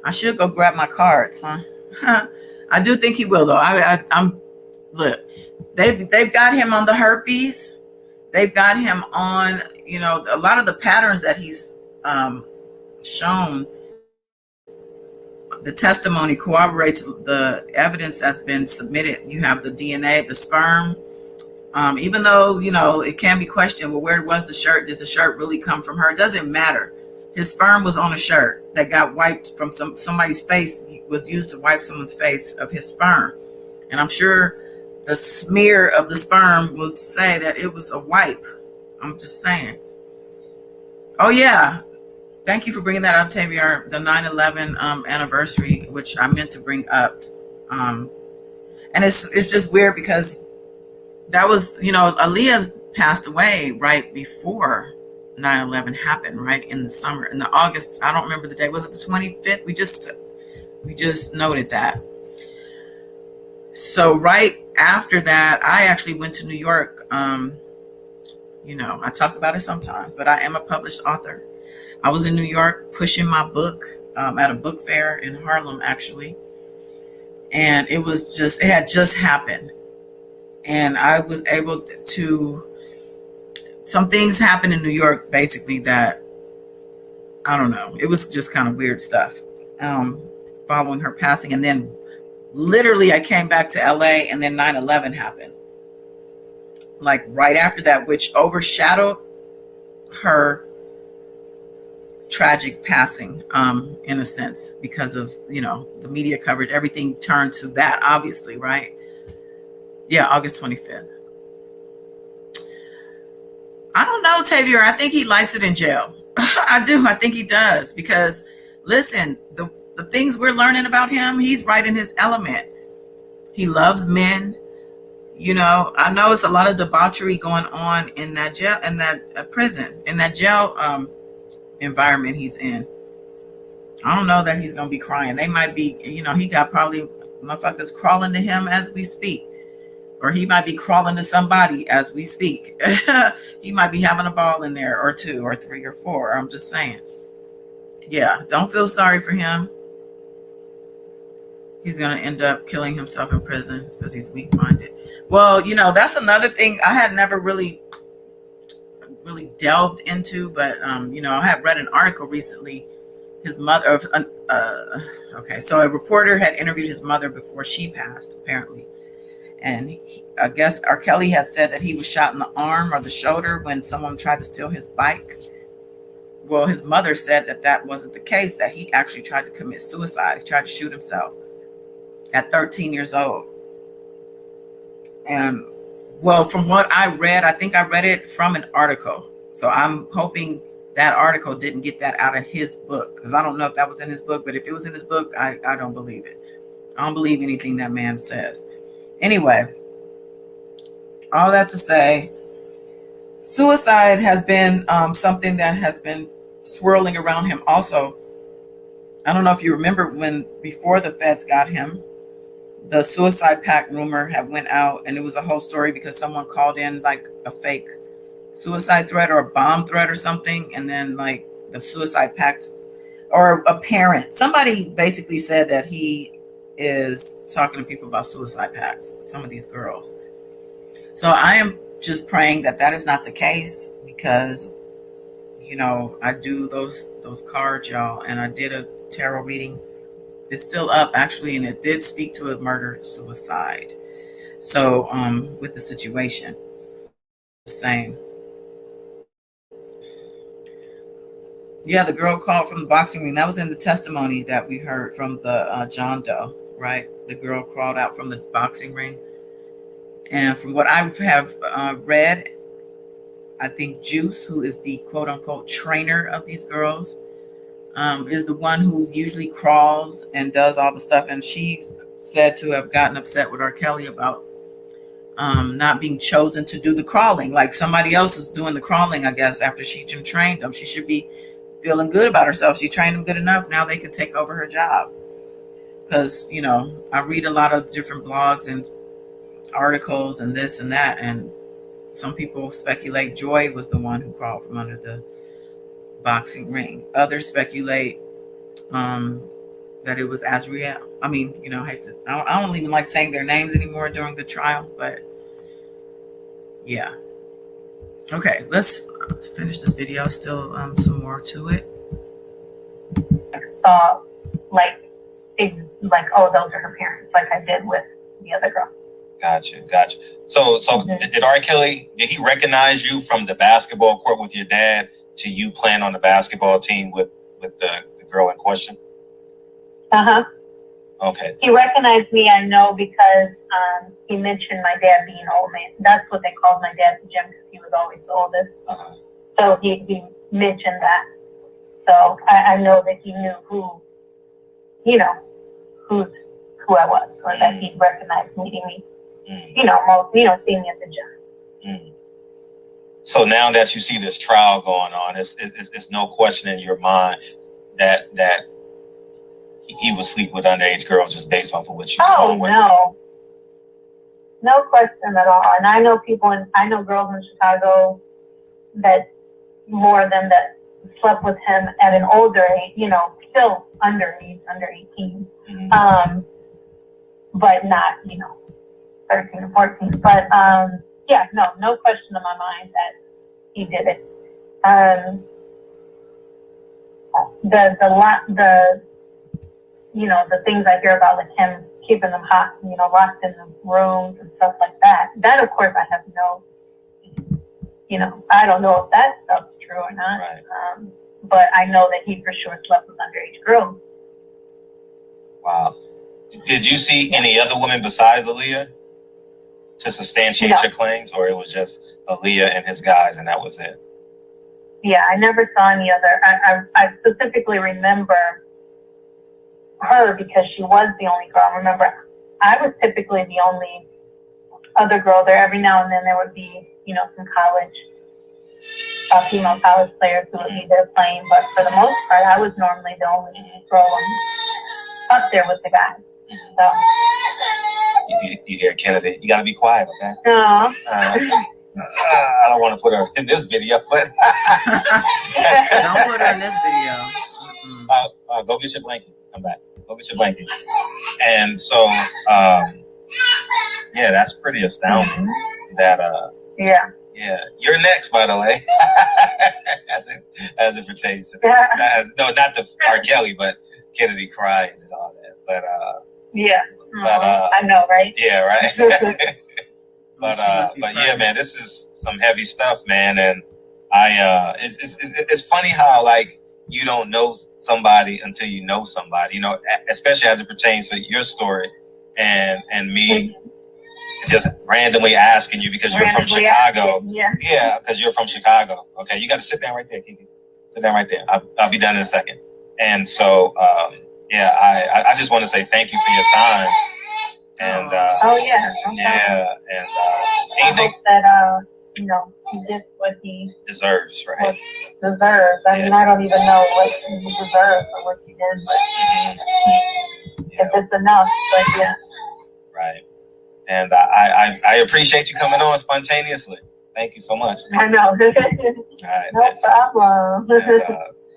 I should go grab my cards, huh? I do think he will, though. I'm look. They've got him on the herpes. They've got him on, a lot of the patterns that he's shown. The testimony corroborates the evidence that's been submitted. You have the DNA, the sperm. Even though, it can be questioned, well, where was the shirt? Did the shirt really come from her? It doesn't matter. His sperm was on a shirt that got wiped from somebody's face, was used to wipe someone's face of his sperm. And I'm sure the smear of the sperm would say that it was a wipe. I'm just saying. Oh, yeah. Thank you for bringing that up, Tavia. The 9/11 anniversary, which I meant to bring up. And it's just weird because that was, Aaliyah passed away right before 9/11 happened, right in the summer, in the August. I don't remember the day. Was it the 25th? We just noted that. So right after that, I actually went to New York. I talk about it sometimes, but I am a published author. I was in New York pushing my book at a book fair in Harlem, actually. And it had just happened. And I was able to, some things happened in New York, basically, that, I don't know. It was just kind of weird stuff following her passing. And then literally I came back to LA and then 9/11 happened. Like right after that, which overshadowed her tragic passing, in a sense, because of, the media coverage. Everything turned to that, obviously, right? Yeah, August 25th. I don't know, Tavia. I think he likes it in jail. I do. I think he does. Because, listen, the things we're learning about him, he's right in his element. He loves men. You know, I know it's a lot of debauchery going on in that jail, in that prison, in that jail environment he's in. I don't know that he's gonna be crying. They might be, you know, he got probably motherfuckers crawling to him as we speak, or he might be crawling to somebody as we speak. He might be having a ball in there, or two, or three, or four. I'm just saying. Yeah, don't feel sorry for him. He's gonna end up killing himself in prison because he's weak-minded. Well, you know, that's another thing I had never really delved into, but you know, I had read an article recently. His mother, okay, so a reporter had interviewed his mother before she passed, apparently, and I guess R. Kelly had said that he was shot in the arm or the shoulder when someone tried to steal his bike. Well, his mother said that that wasn't the case, that he actually tried to commit suicide. He tried to shoot himself at 13 years old. And well, from what I read, I think I read it from an article. So I'm hoping that article didn't get that out of his book, because I don't know if that was in his book, but if it was in his book, I don't believe it. I don't believe anything that man says. Anyway, all that to say, suicide has been something that has been swirling around him also. I don't know if you remember when, before the feds got him, the suicide pact rumor had went out, and it was a whole story because someone called in like a fake suicide threat or a bomb threat or something, and then like the suicide pact, or a parent, somebody basically said that he is talking to people about suicide pacts, some of these girls. So I am just praying that that is not the case, because you know, I do those cards, y'all, and I did a tarot reading. It's still up actually, and it did speak to a murder suicide. So with the situation, the same. Yeah, the girl called from the boxing ring. That was in the testimony that we heard from the John Doe, right? The girl crawled out from the boxing ring. And from what I have read, I think Juice, who is the quote-unquote trainer of these girls, is the one who usually crawls and does all the stuff. And she's said to have gotten upset with R. Kelly about not being chosen to do the crawling. Like somebody else is doing the crawling, I guess, after she trained them. She should be feeling good about herself. She trained them good enough. Now they could take over her job. Because, you know, I read a lot of different blogs and articles and this and that. And some people speculate Joy was the one who crawled from under the boxing ring. Others speculate that it was Azriel. I mean, you know, I don't even like saying their names anymore during the trial, but yeah. Okay, let's finish this video. Still some more to it. Saw like oh, those are her parents, like I did with the other girl. Gotcha. So did R. Kelly, did he recognize you from the basketball court with your dad to you playing on the basketball team with the girl in question? Uh-huh. Okay. He recognized me, I know, because he mentioned my dad being old man. That's what they called my dad to Jim, because he was always the oldest. Uh-huh. So he mentioned that. So I know that he knew who I was, or that he recognized meeting me. You know, seeing me at the gym. So now that you see this trial going on, it's no question in your mind that he would sleep with underage girls just based off of what you saw. Oh, no question at all. And I know girls in Chicago that more than that slept with him at an older age, you know, still under 18, but not, you know, 13 or 14. But yeah, no question in my mind that he did it. The things I hear about, like him keeping them hot, you know, locked in the rooms and stuff like that. That, of course, I have no, you know, I don't know if that stuff's true or not. Right. But I know that he for sure slept with underage girls. Wow. Did you see any other women besides Aaliyah to substantiate your claims, or it was just Aaliyah and his guys and that was it? Yeah, I never saw any other. I specifically remember her because she was the only girl. Remember, I was typically the only other girl there. Every now and then there would be, some female college players who would be there playing. But for the most part, I was normally the only girl up there with the guys. So. You hear Kennedy? You gotta be quiet, okay? No. I don't want to put her in this video, but Don't put her in this video. go get your blanket. Come back. Go get your blanket. And so, yeah, that's pretty astounding. That Yeah. Yeah, you're next, by the way. as it pertains to no, not the R. Kelly, but Kennedy crying and all that. But yeah. But I know, right? Yeah, right. but yeah, man, this is some heavy stuff, man. And it's funny how like you don't know somebody until you know somebody, especially as it pertains to your story and me just randomly asking you because you're from Chicago. Yeah, because you're from Chicago. Okay, you got to sit down right there, Kiki. Sit down right there. I'll be done in a second. And so, yeah, I just want to say thank you for your time. And I hope that he gets what he deserves, right? Deserves. I mean, I don't even know what he deserves or what he did, but if it's enough, but yeah. Right. And I appreciate you coming on spontaneously. Thank you so much. I know. All right, no problem. And,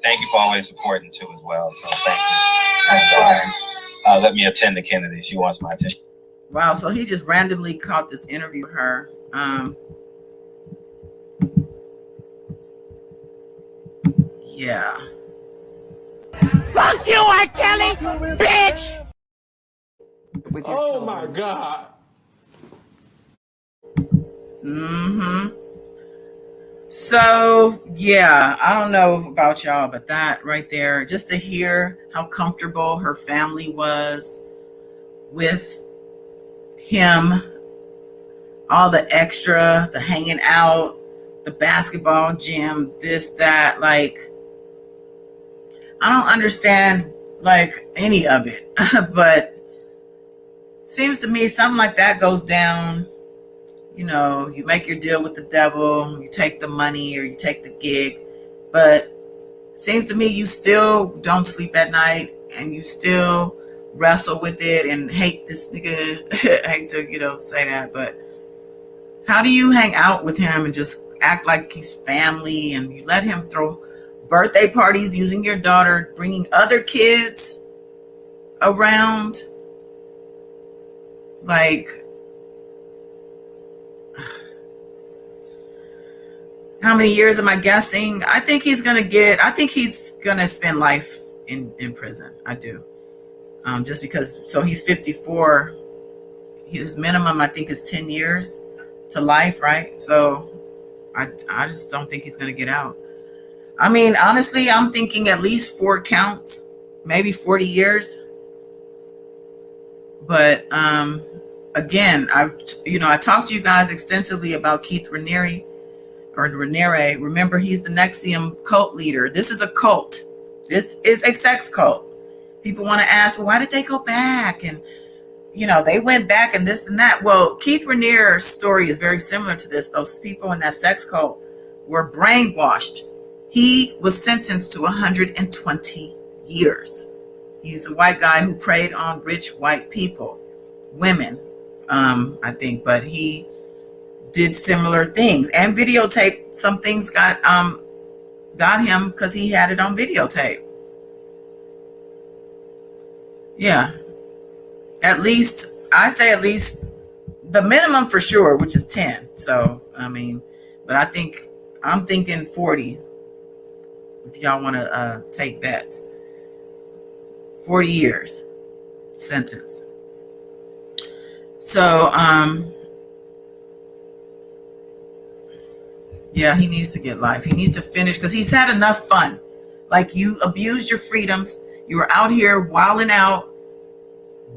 thank you for always supporting too as well. So thank you. Sure. Let me attend to Kennedy. She wants my attention. Wow, so he just randomly caught this interview with her. Yeah. Fuck you, R. Kelly, bitch! Oh my God. So, yeah, I don't know about y'all, but that right there, just to hear how comfortable her family was with him, all the extra, the hanging out, the basketball gym, this, that, like, I don't understand, like, any of it, but seems to me something like that goes down. You make your deal with the devil, you take the money or you take the gig, but seems to me you still don't sleep at night and you still wrestle with it and hate this nigga. I hate to, say that, but how do you hang out with him and just act like he's family and you let him throw birthday parties using your daughter, bringing other kids around? Like, how many years am I guessing? I think he's gonna spend life in prison. I do. Just because, so he's 54. His minimum, I think, is 10 years to life, right? So I just don't think he's gonna get out. I mean, honestly, I'm thinking at least 4 counts, maybe 40 years. But again, I talked to you guys extensively about Keith Raniere. Remember, he's the NXIVM cult leader. This is a cult. This is a sex cult. People want to ask, well, why did they go back? And, they went back and this and that. Well, Keith Raniere's story is very similar to this. Those people in that sex cult were brainwashed. He was sentenced to 120 years. He's a white guy who preyed on rich white people, women, I think, but he did similar things and videotaped some things. Got him because he had it on videotape. Yeah, at least the minimum for sure, which is 10. So I mean, but I'm thinking 40. If y'all want to take bets, 40 years sentence. So yeah, he needs to get life. He needs to finish because he's had enough fun. Like, you abused your freedoms. You were out here wilding out,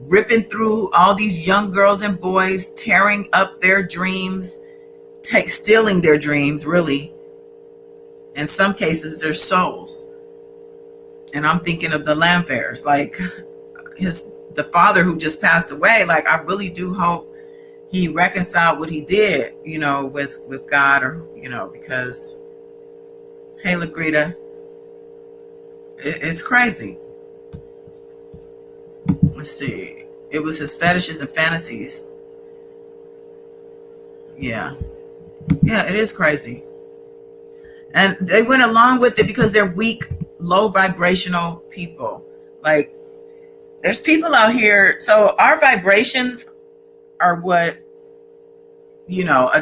ripping through all these young girls and boys, tearing up their dreams, stealing their dreams, really. In some cases, their souls. And I'm thinking of the Landfair'S, like the father who just passed away. Like, I really do hope he reconciled what he did, you know, with God, or, you know, because, hey, Lagrita, it's crazy. Let's see. It was his fetishes and fantasies. Yeah. Yeah, it is crazy. And they went along with it because they're weak, low vibrational people. Like, there's people out here. So our vibrations are what, you know,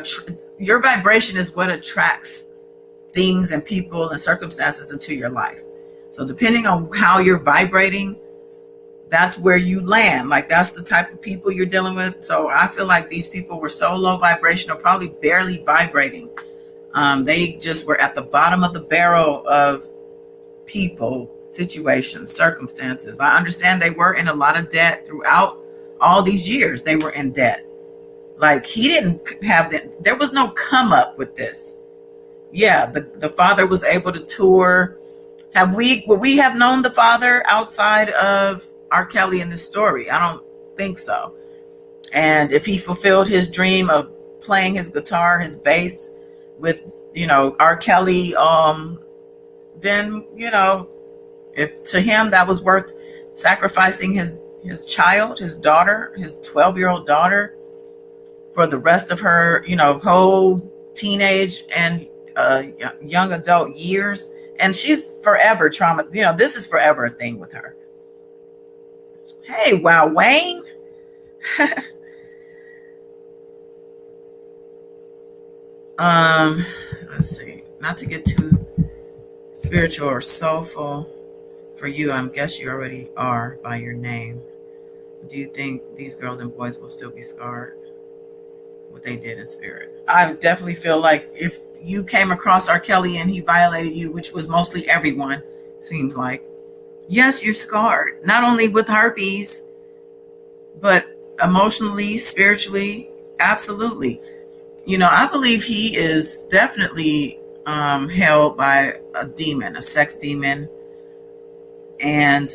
your vibration is what attracts things and people and circumstances into your life. So depending on how you're vibrating, that's where you land. Like, that's the type of people you're dealing with. So I feel like these people were so low vibrational, probably barely vibrating. They just were at the bottom of the barrel of people, situations, circumstances. I understand they were in a lot of debt throughout all these years. They were in debt. Like, he didn't have that. There was no come up with this. Yeah, the father was able to tour. Would we have known the father outside of R. Kelly in this story? I don't think so. And if he fulfilled his dream of playing his guitar, his bass with, you know, R. Kelly, then, you know, if to him that was worth sacrificing his child, his daughter, his 12-year-old daughter, for the rest of her, you know, whole teenage and young adult years. And she's forever trauma. You know, this is forever a thing with her. Hey, wow, Wayne. Let's see. Not to get too spiritual or soulful for you. I guess you already are by your name. Do you think these girls and boys will still be scarred? What they did in spirit? I definitely feel like if you came across R. Kelly and he violated you, which was mostly everyone, seems like, yes, you're scarred, not only with herpes, but emotionally, spiritually, absolutely. You know, I believe he is definitely held by a demon, a sex demon, and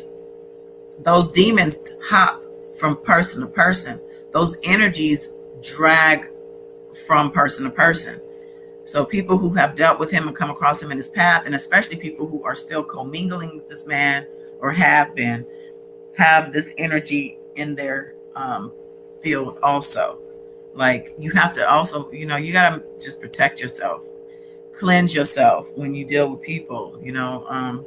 those demons hop from person to person. Those energies drag from person to person. So people who have dealt with him and come across him in his path, and especially people who are still commingling with this man or have been, have this energy in their field also. Like, you have to also, you know, you got to just protect yourself, cleanse yourself when you deal with people. You know,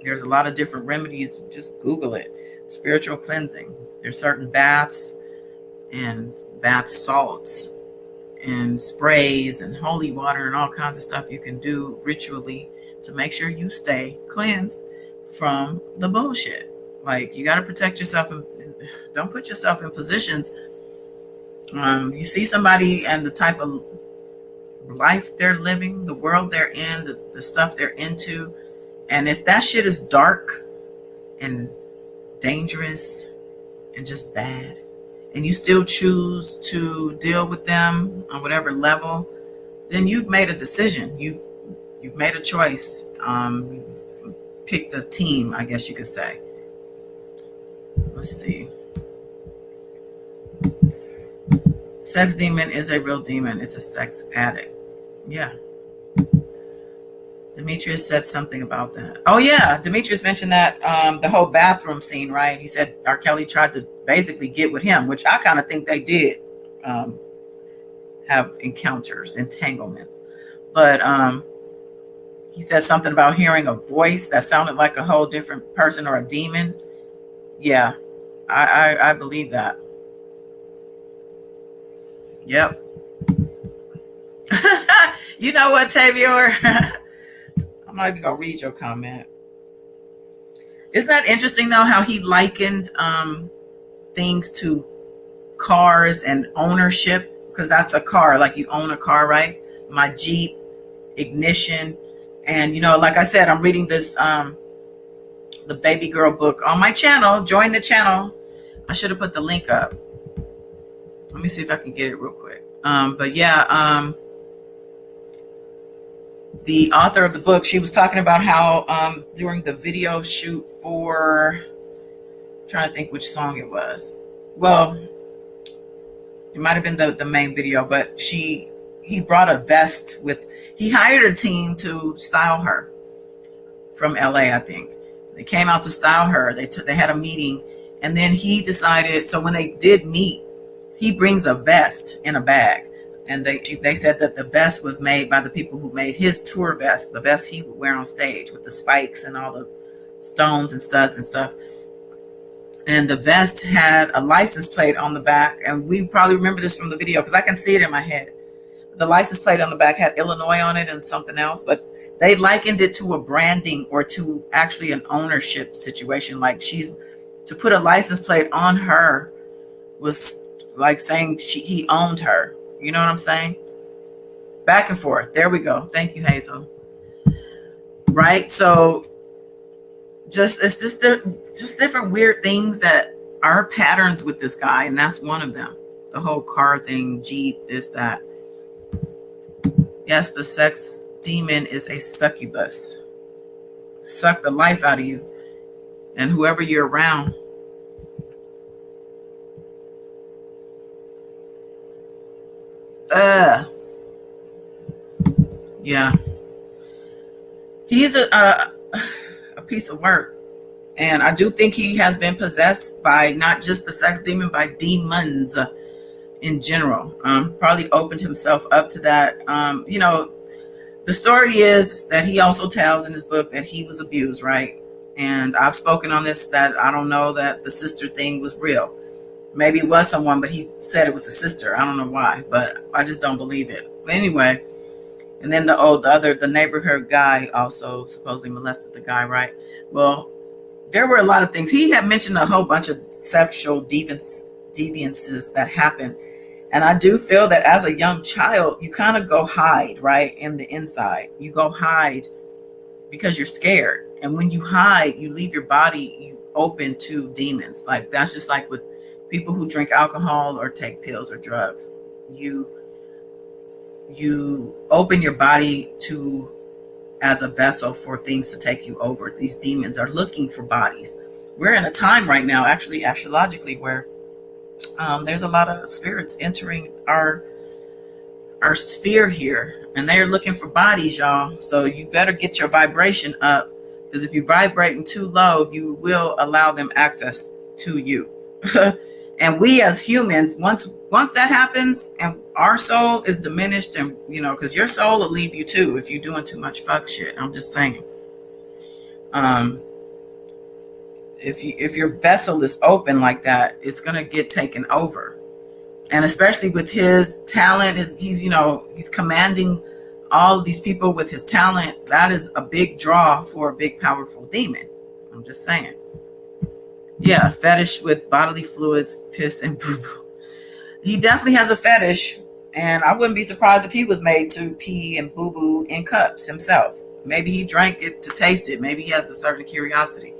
there's a lot of different remedies. Just Google it. Spiritual cleansing. There's certain baths and bath salts and sprays and holy water and all kinds of stuff you can do ritually to make sure you stay cleansed from the bullshit. Like, you got to protect yourself and don't put yourself in positions. You see somebody and the type of life they're living, the world they're in, the stuff they're into, and if that shit is dark and dangerous and just bad, and you still choose to deal with them on whatever level, then you've made a decision. You've made a choice. You've picked a team, I guess you could say. Let's see. Sex demon is a real demon. It's a sex addict. Yeah. Demetrius said something about that. Oh yeah, Demetrius mentioned that the whole bathroom scene, right? He said R. Kelly tried to basically get with him, which I kind of think they did have encounters, entanglements. But he said something about hearing a voice that sounded like a whole different person or a demon. Yeah, I believe that. Yep. You know what, Tavior? I'm not even gonna read your comment. Isn't that interesting though, how he likened things to cars and ownership? Because that's a car, like you own a car, right? My Jeep, ignition. And you know, like I said, I'm reading this the baby girl book on my channel. Join the channel. I should have put the link up. Let me see if I can get it real quick. But yeah, the author of the book, she was talking about how during the video shoot for, I'm trying to think which song it was. Well, It might have been the main video, but he brought a vest with, he hired a team to style her from LA, I think. They came out to style her. They had a meeting, and then he decided, so when they did meet, he brings a vest in a bag. And they said that the vest was made by the people who made his tour vest, the vest he would wear on stage with the spikes and all the stones and studs and stuff. And the vest had a license plate on the back. And we probably remember this from the video because I can see it in my head. The license plate on the back had Illinois on it and something else, but they likened it to a branding or to actually an ownership situation. Like to put a license plate on her was like saying he owned her. You know what I'm saying? Back and forth. There we go. Thank you, Hazel. Right? So it's just different weird things that are patterns with this guy, and that's one of them. The whole car thing, Jeep, this, that. Yes, the sex demon is a succubus. Suck the life out of you and whoever you're around. Yeah. He's a piece of work. And I do think he has been possessed by not just the sex demon, by demons in general. Probably opened himself up to that. You know, the story is that he also tells in his book that he was abused, right? And I've spoken on this, that I don't know that the sister thing was real. Maybe it was someone, but he said it was a sister. I don't know why, but I just don't believe it. But anyway, and then the neighborhood guy also supposedly molested the guy, right? Well, there were a lot of things. He had mentioned a whole bunch of sexual deviances that happened. And I do feel that as a young child, you kind of go hide, right? In the inside, you go hide because you're scared. And when you hide, you leave your body open to demons. Like that's just like with people who drink alcohol or take pills or drugs. You open your body to as a vessel for things to take you over. These demons are looking for bodies. We're in a time right now, actually astrologically, where there's a lot of spirits entering our sphere here, and they're looking for bodies, y'all. So you better get your vibration up, because if you're vibrating too low, you will allow them access to you. And we as humans, once that happens and our soul is diminished, and you know, because your soul will leave you too if you're doing too much fuck shit. I'm just saying. If your vessel is open like that, it's gonna get taken over. And especially with his talent, he's commanding all of these people with his talent. That is a big draw for a big, powerful demon. I'm just saying. Yeah, fetish with bodily fluids, piss, and boo-boo. He definitely has a fetish, and I wouldn't be surprised if he was made to pee and boo-boo in cups himself. Maybe he drank it to taste it. Maybe he has a certain curiosity.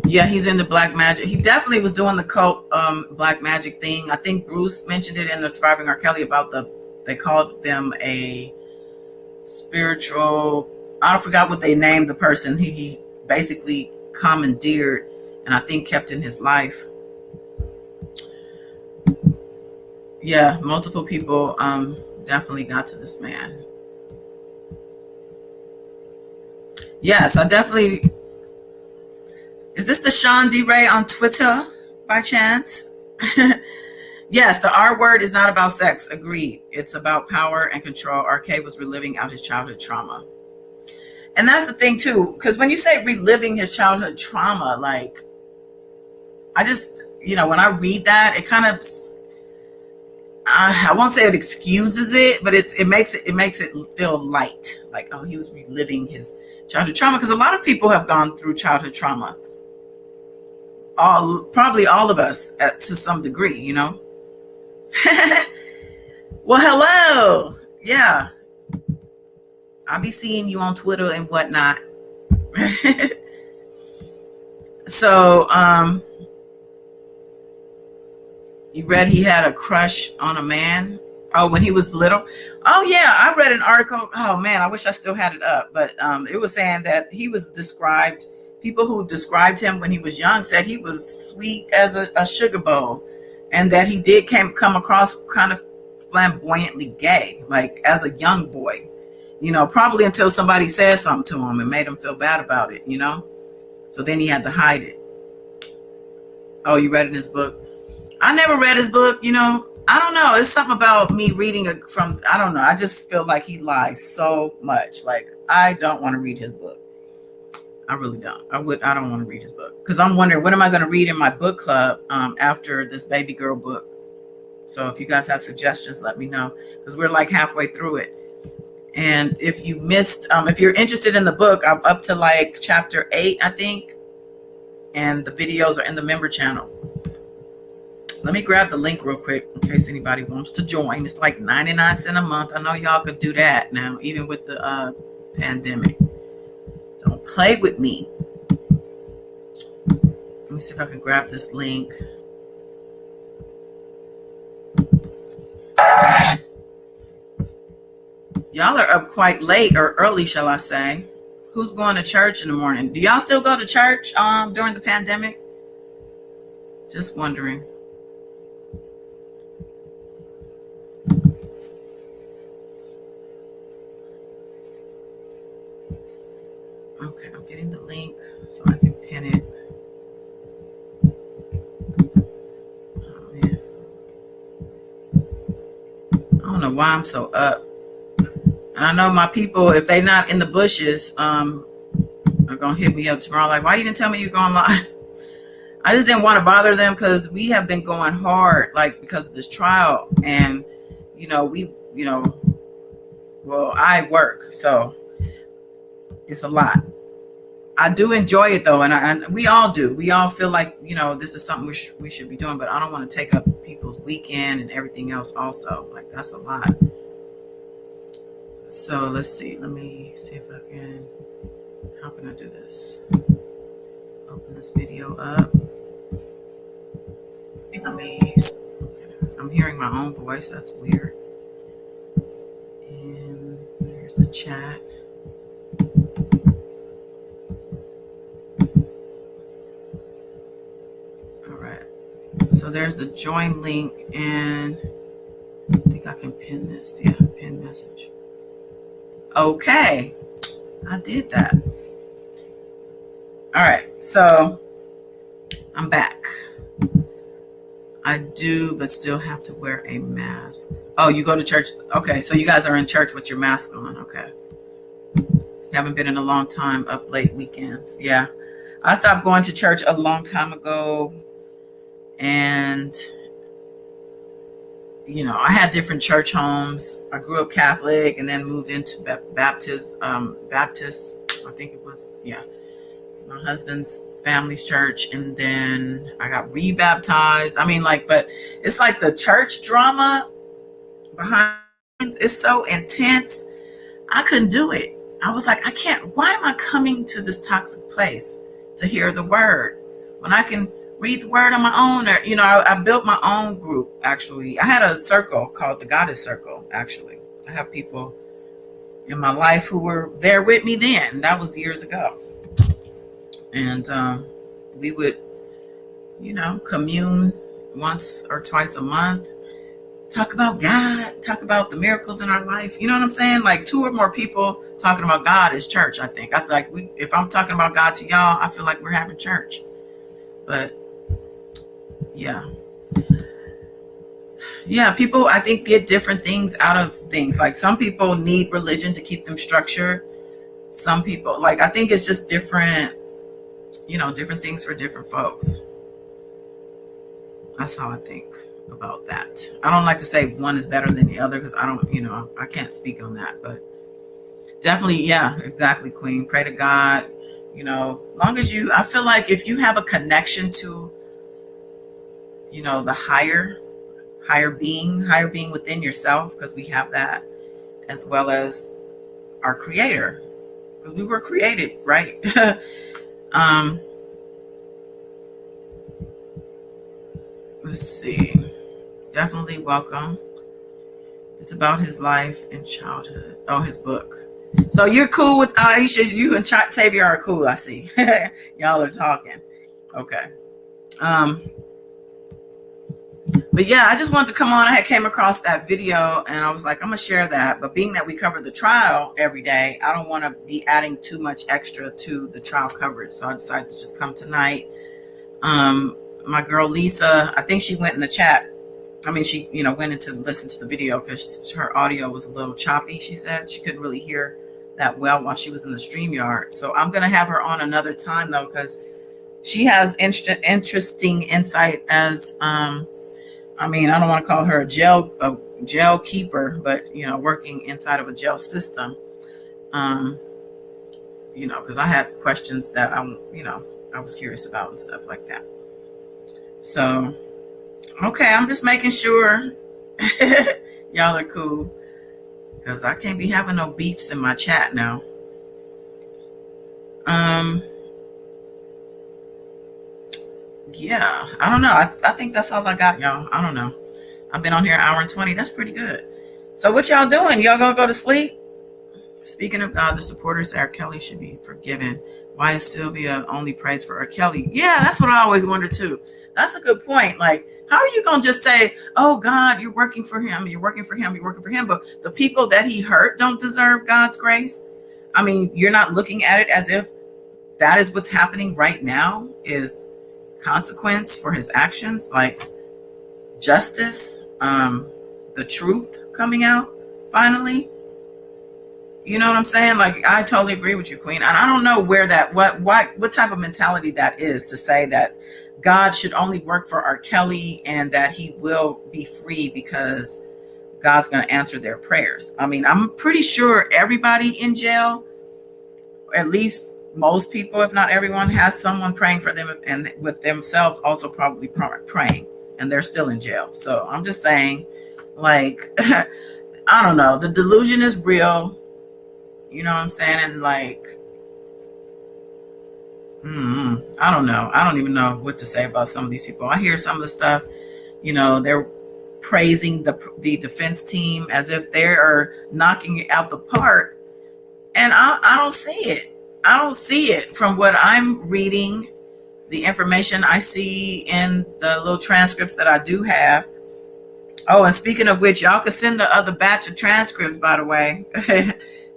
Yeah, he's into black magic. He definitely was doing the cult black magic thing. I think Bruce mentioned it in the Surviving R. Kelly about they called them a spiritual, I forgot what they named the person he basically commandeered and I think kept in his life. Yeah, multiple people definitely got to this man. Yes, I definitely... Is this the Sean D. Ray on Twitter by chance? Yes, the R word is not about sex. Agreed. It's about power and control. RK was reliving out his childhood trauma. And that's the thing too, because when you say reliving his childhood trauma, like, I just, when I read that, it kind of, I won't say it excuses it, but it makes it feel light. Like, oh, he was reliving his childhood trauma, because a lot of people have gone through childhood trauma. Probably all of us to some degree, Well, hello. Yeah. I'll be seeing you on Twitter and whatnot. So, you read he had a crush on a man? Oh, when he was little? Oh, yeah. I read an article. Oh, man, I wish I still had it up. But it was saying that he was described, people who described him when he was young said he was sweet as a sugar bowl. and that he did come across kind of flamboyantly gay, like as a young boy, you know, probably until somebody said something to him and made him feel bad about it, you know. So then he had to hide it. Oh, you read in his book? I never read his book, you know. I don't know. It's something about me reading it from, I don't know. I just feel like he lies so much. Like, I don't want to read his book. I really don't. I don't want to read his book. Because I'm wondering, what am I going to read in my book club after this baby girl book? So if you guys have suggestions, let me know. Because we're like halfway through it. And if you missed, if you're interested in the book, I'm up to like chapter 8, I think. And the videos are in the member channel. Let me grab the link real quick in case anybody wants to join. It's like 99 cents a month. I know y'all could do that now, even with the pandemic. Don't play with me. Let me see if I can grab this link. Y'all are up quite late, or early, shall I say. Who's going to church in the morning? Do y'all still go to church during the pandemic? Just wondering. Okay, I'm getting the link so I can pin it. Oh, man. I don't know why I'm so up. And I know my people, if they're not in the bushes, are going to hit me up tomorrow. Like, why you didn't tell me you're going live? I just didn't want to bother them because we have been going hard, like, because of this trial. And, you know, well, I work, so it's a lot. I do enjoy it, though, and we all do. We all feel like, you know, this is something we should be doing, but I don't want to take up people's weekend and everything else also. Like, that's a lot. So let's see. Let me see if I can. How can I do this? Open this video up. Okay. I'm hearing my own voice. That's weird. And there's the chat. All right. So there's the join link, and I think I can pin this. Yeah, pin message. Okay, I did that. All right, so I'm back. I do, but still have to wear a mask. Oh, you go to church? Okay, so you guys are in church with your mask on. Okay. Haven't been in a long time, up late weekends. Yeah, I stopped going to church a long time ago, and you know, I had different church homes. I grew up Catholic and then moved into Baptist, I think it was, yeah, my husband's family's church. And then I got rebaptized. I mean, like, but it's like the church drama behind it's so intense. I couldn't do it. I was like, why am I coming to this toxic place to hear the word when I can read the word on my own? Or, you know, I built my own group, actually. I had a circle called the Goddess Circle, actually. I have people in my life who were there with me then. That was years ago. And we would, you know, commune once or twice a month, talk about God, talk about the miracles in our life. You know what I'm saying? Like 2 or more people talking about God is church, I think. I feel like if I'm talking about God to y'all, I feel like we're having church. But yeah, people, I think, get different things out of things. Like some people need religion to keep them structured. Some people, like, I think it's just different, you know, different things for different folks. That's how I think about that. I don't like to say one is better than the other because I don't, you know, I can't speak on that. But definitely, yeah, exactly, Queen. Pray to God, you know, long as I feel like if you have a connection to, you know, the higher being within yourself, because we have that, as well as our creator, because we were created, right? Let's see. Definitely welcome. It's about his life and childhood. Oh, his book. So you're cool with Aisha? You and Tavia are cool, I see. Y'all are talking. Okay. But yeah, I just wanted to come on. I had came across that video and I was like, I'm gonna share that. But being that we cover the trial every day, I don't want to be adding too much extra to the trial coverage. So I decided to just come tonight. My girl Lisa, I think she went in the chat. I mean, she, went in to listen to the video because her audio was a little choppy. She said she couldn't really hear that well while she was in the StreamYard. So I'm gonna have her on another time though, because she has interesting insight as I mean, I don't want to call her a jail keeper, but working inside of a jail system. Because I had questions that I was curious about and stuff like that. So, okay, I'm just making sure y'all are cool, because I can't be having no beefs in my chat now. Yeah, I don't know. I think that's all I got, y'all. I don't know. I've been on here an hour and 20. That's pretty good. So what y'all doing? Y'all gonna go to sleep? Speaking of God, the supporters say R. Kelly should be forgiven. Why is Sylvia only praised for R. Kelly? Yeah, that's what I always wonder too. That's a good point. Like, how are you gonna just say, oh God, you're working for him, you're working for him, you're working for him, but the people that he hurt don't deserve God's grace? I mean, you're not looking at it as if that is what's happening right now, is consequence for his actions, like justice, the truth coming out finally. You know what I'm saying? Like, I totally agree with you, Queen. And I don't know where that, what type of mentality that is, to say that God should only work for R. Kelly and that he will be free because God's going to answer their prayers. I mean, I'm pretty sure everybody in jail, or at least most people, if not everyone, has someone praying for them, and with themselves also probably praying, and they're still in jail. So I'm just saying, like, I don't know. The delusion is real. You know what I'm saying? And like, I don't know. I don't even know what to say about some of these people. I hear some of the stuff, they're praising the defense team as if they are knocking it out the park. And I don't see it. I don't see it from what I'm reading, the information I see in the little transcripts that I do have. Oh, and speaking of which, y'all could send the other batch of transcripts, by the way.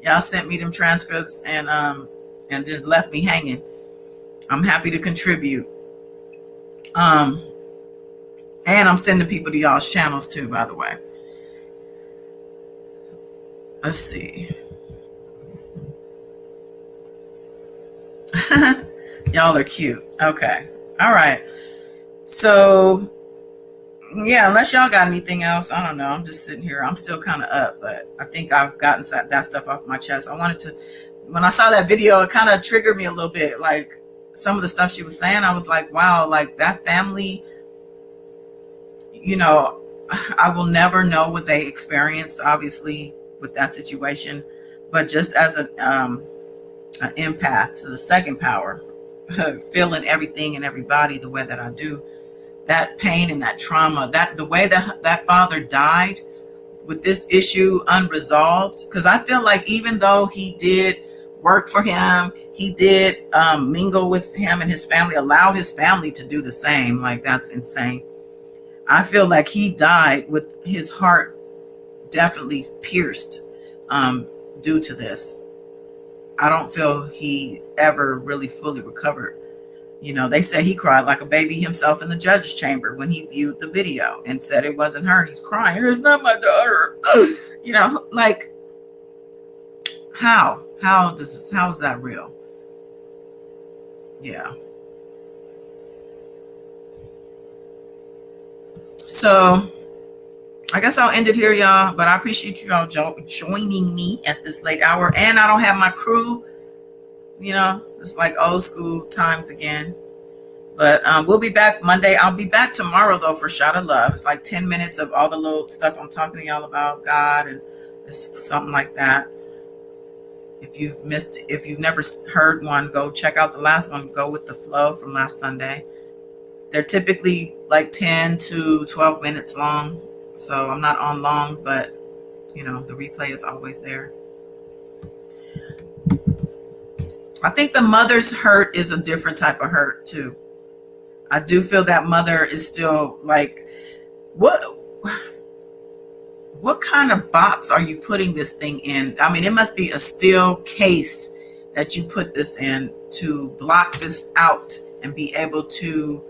Y'all sent me them transcripts and just left me hanging. I'm happy to contribute. And I'm sending people to y'all's channels too, by the way. Let's see. Y'all are cute. Okay. All right. So, yeah, unless y'all got anything else, I don't know. I'm just sitting here. I'm still kind of up, but I think I've gotten that stuff off my chest. I wanted to, when I saw that video, it kind of triggered me a little bit. Like, some of the stuff she was saying, I was like, wow, like that family, I will never know what they experienced, obviously, with that situation. But just as an empath to the second power, feeling everything and everybody the way that I do, that pain and that trauma, that the way that father died with this issue unresolved, because I feel like even though he did work for him, he did mingle with him and his family, allowed his family to do the same. Like, that's insane. I feel like he died with his heart definitely pierced due to this. I don't feel he ever really fully recovered. They say he cried like a baby himself in the judge's chamber when he viewed the video and said it wasn't her. He's crying, it's not my daughter. Like, how is that real? Yeah. So I guess I'll end it here, y'all. But I appreciate you all joining me at this late hour. And I don't have my crew. It's like old school times again. But we'll be back Monday. I'll be back tomorrow, though, for Shot of Love. It's like 10 minutes of all the little stuff I'm talking to y'all about, God, and it's something like that. If you've never heard one, go check out the last one. Go with the flow from last Sunday. They're typically like 10 to 12 minutes long. So I'm not on long, but the replay is always there. I think the mother's hurt is a different type of hurt too. I do feel that mother is still like, what kind of box are you putting this thing in? I mean, it must be a steel case that you put this in to block this out and be able to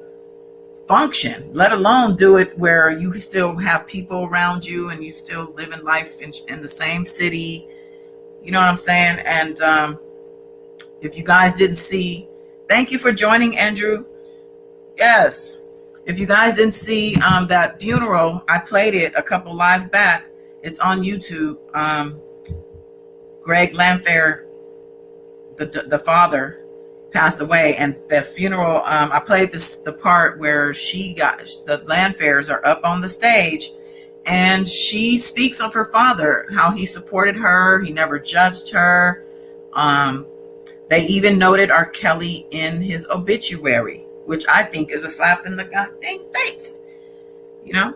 function, let alone do it where you still have people around you and you still live in life in the same city. You know what I'm saying? And if you guys didn't see, thank you for joining, Andrew. Yes. If you guys didn't see that funeral, I played it a couple lives back. It's on YouTube. Greg Landfair, the father, passed away, and the funeral, I played the part where the Landfair'S are up on the stage, and she speaks of her father, how he supported her, he never judged her. They even noted R. Kelly in his obituary, which I think is a slap in the goddamn face, you know?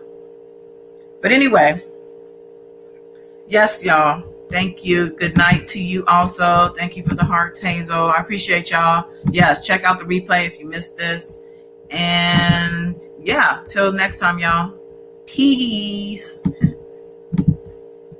But anyway, yes, y'all. Thank you. Good night to you also. Thank you for the hearts, Hazel. I appreciate y'all. Yes, check out the replay if you missed this. And yeah, till next time, y'all. Peace.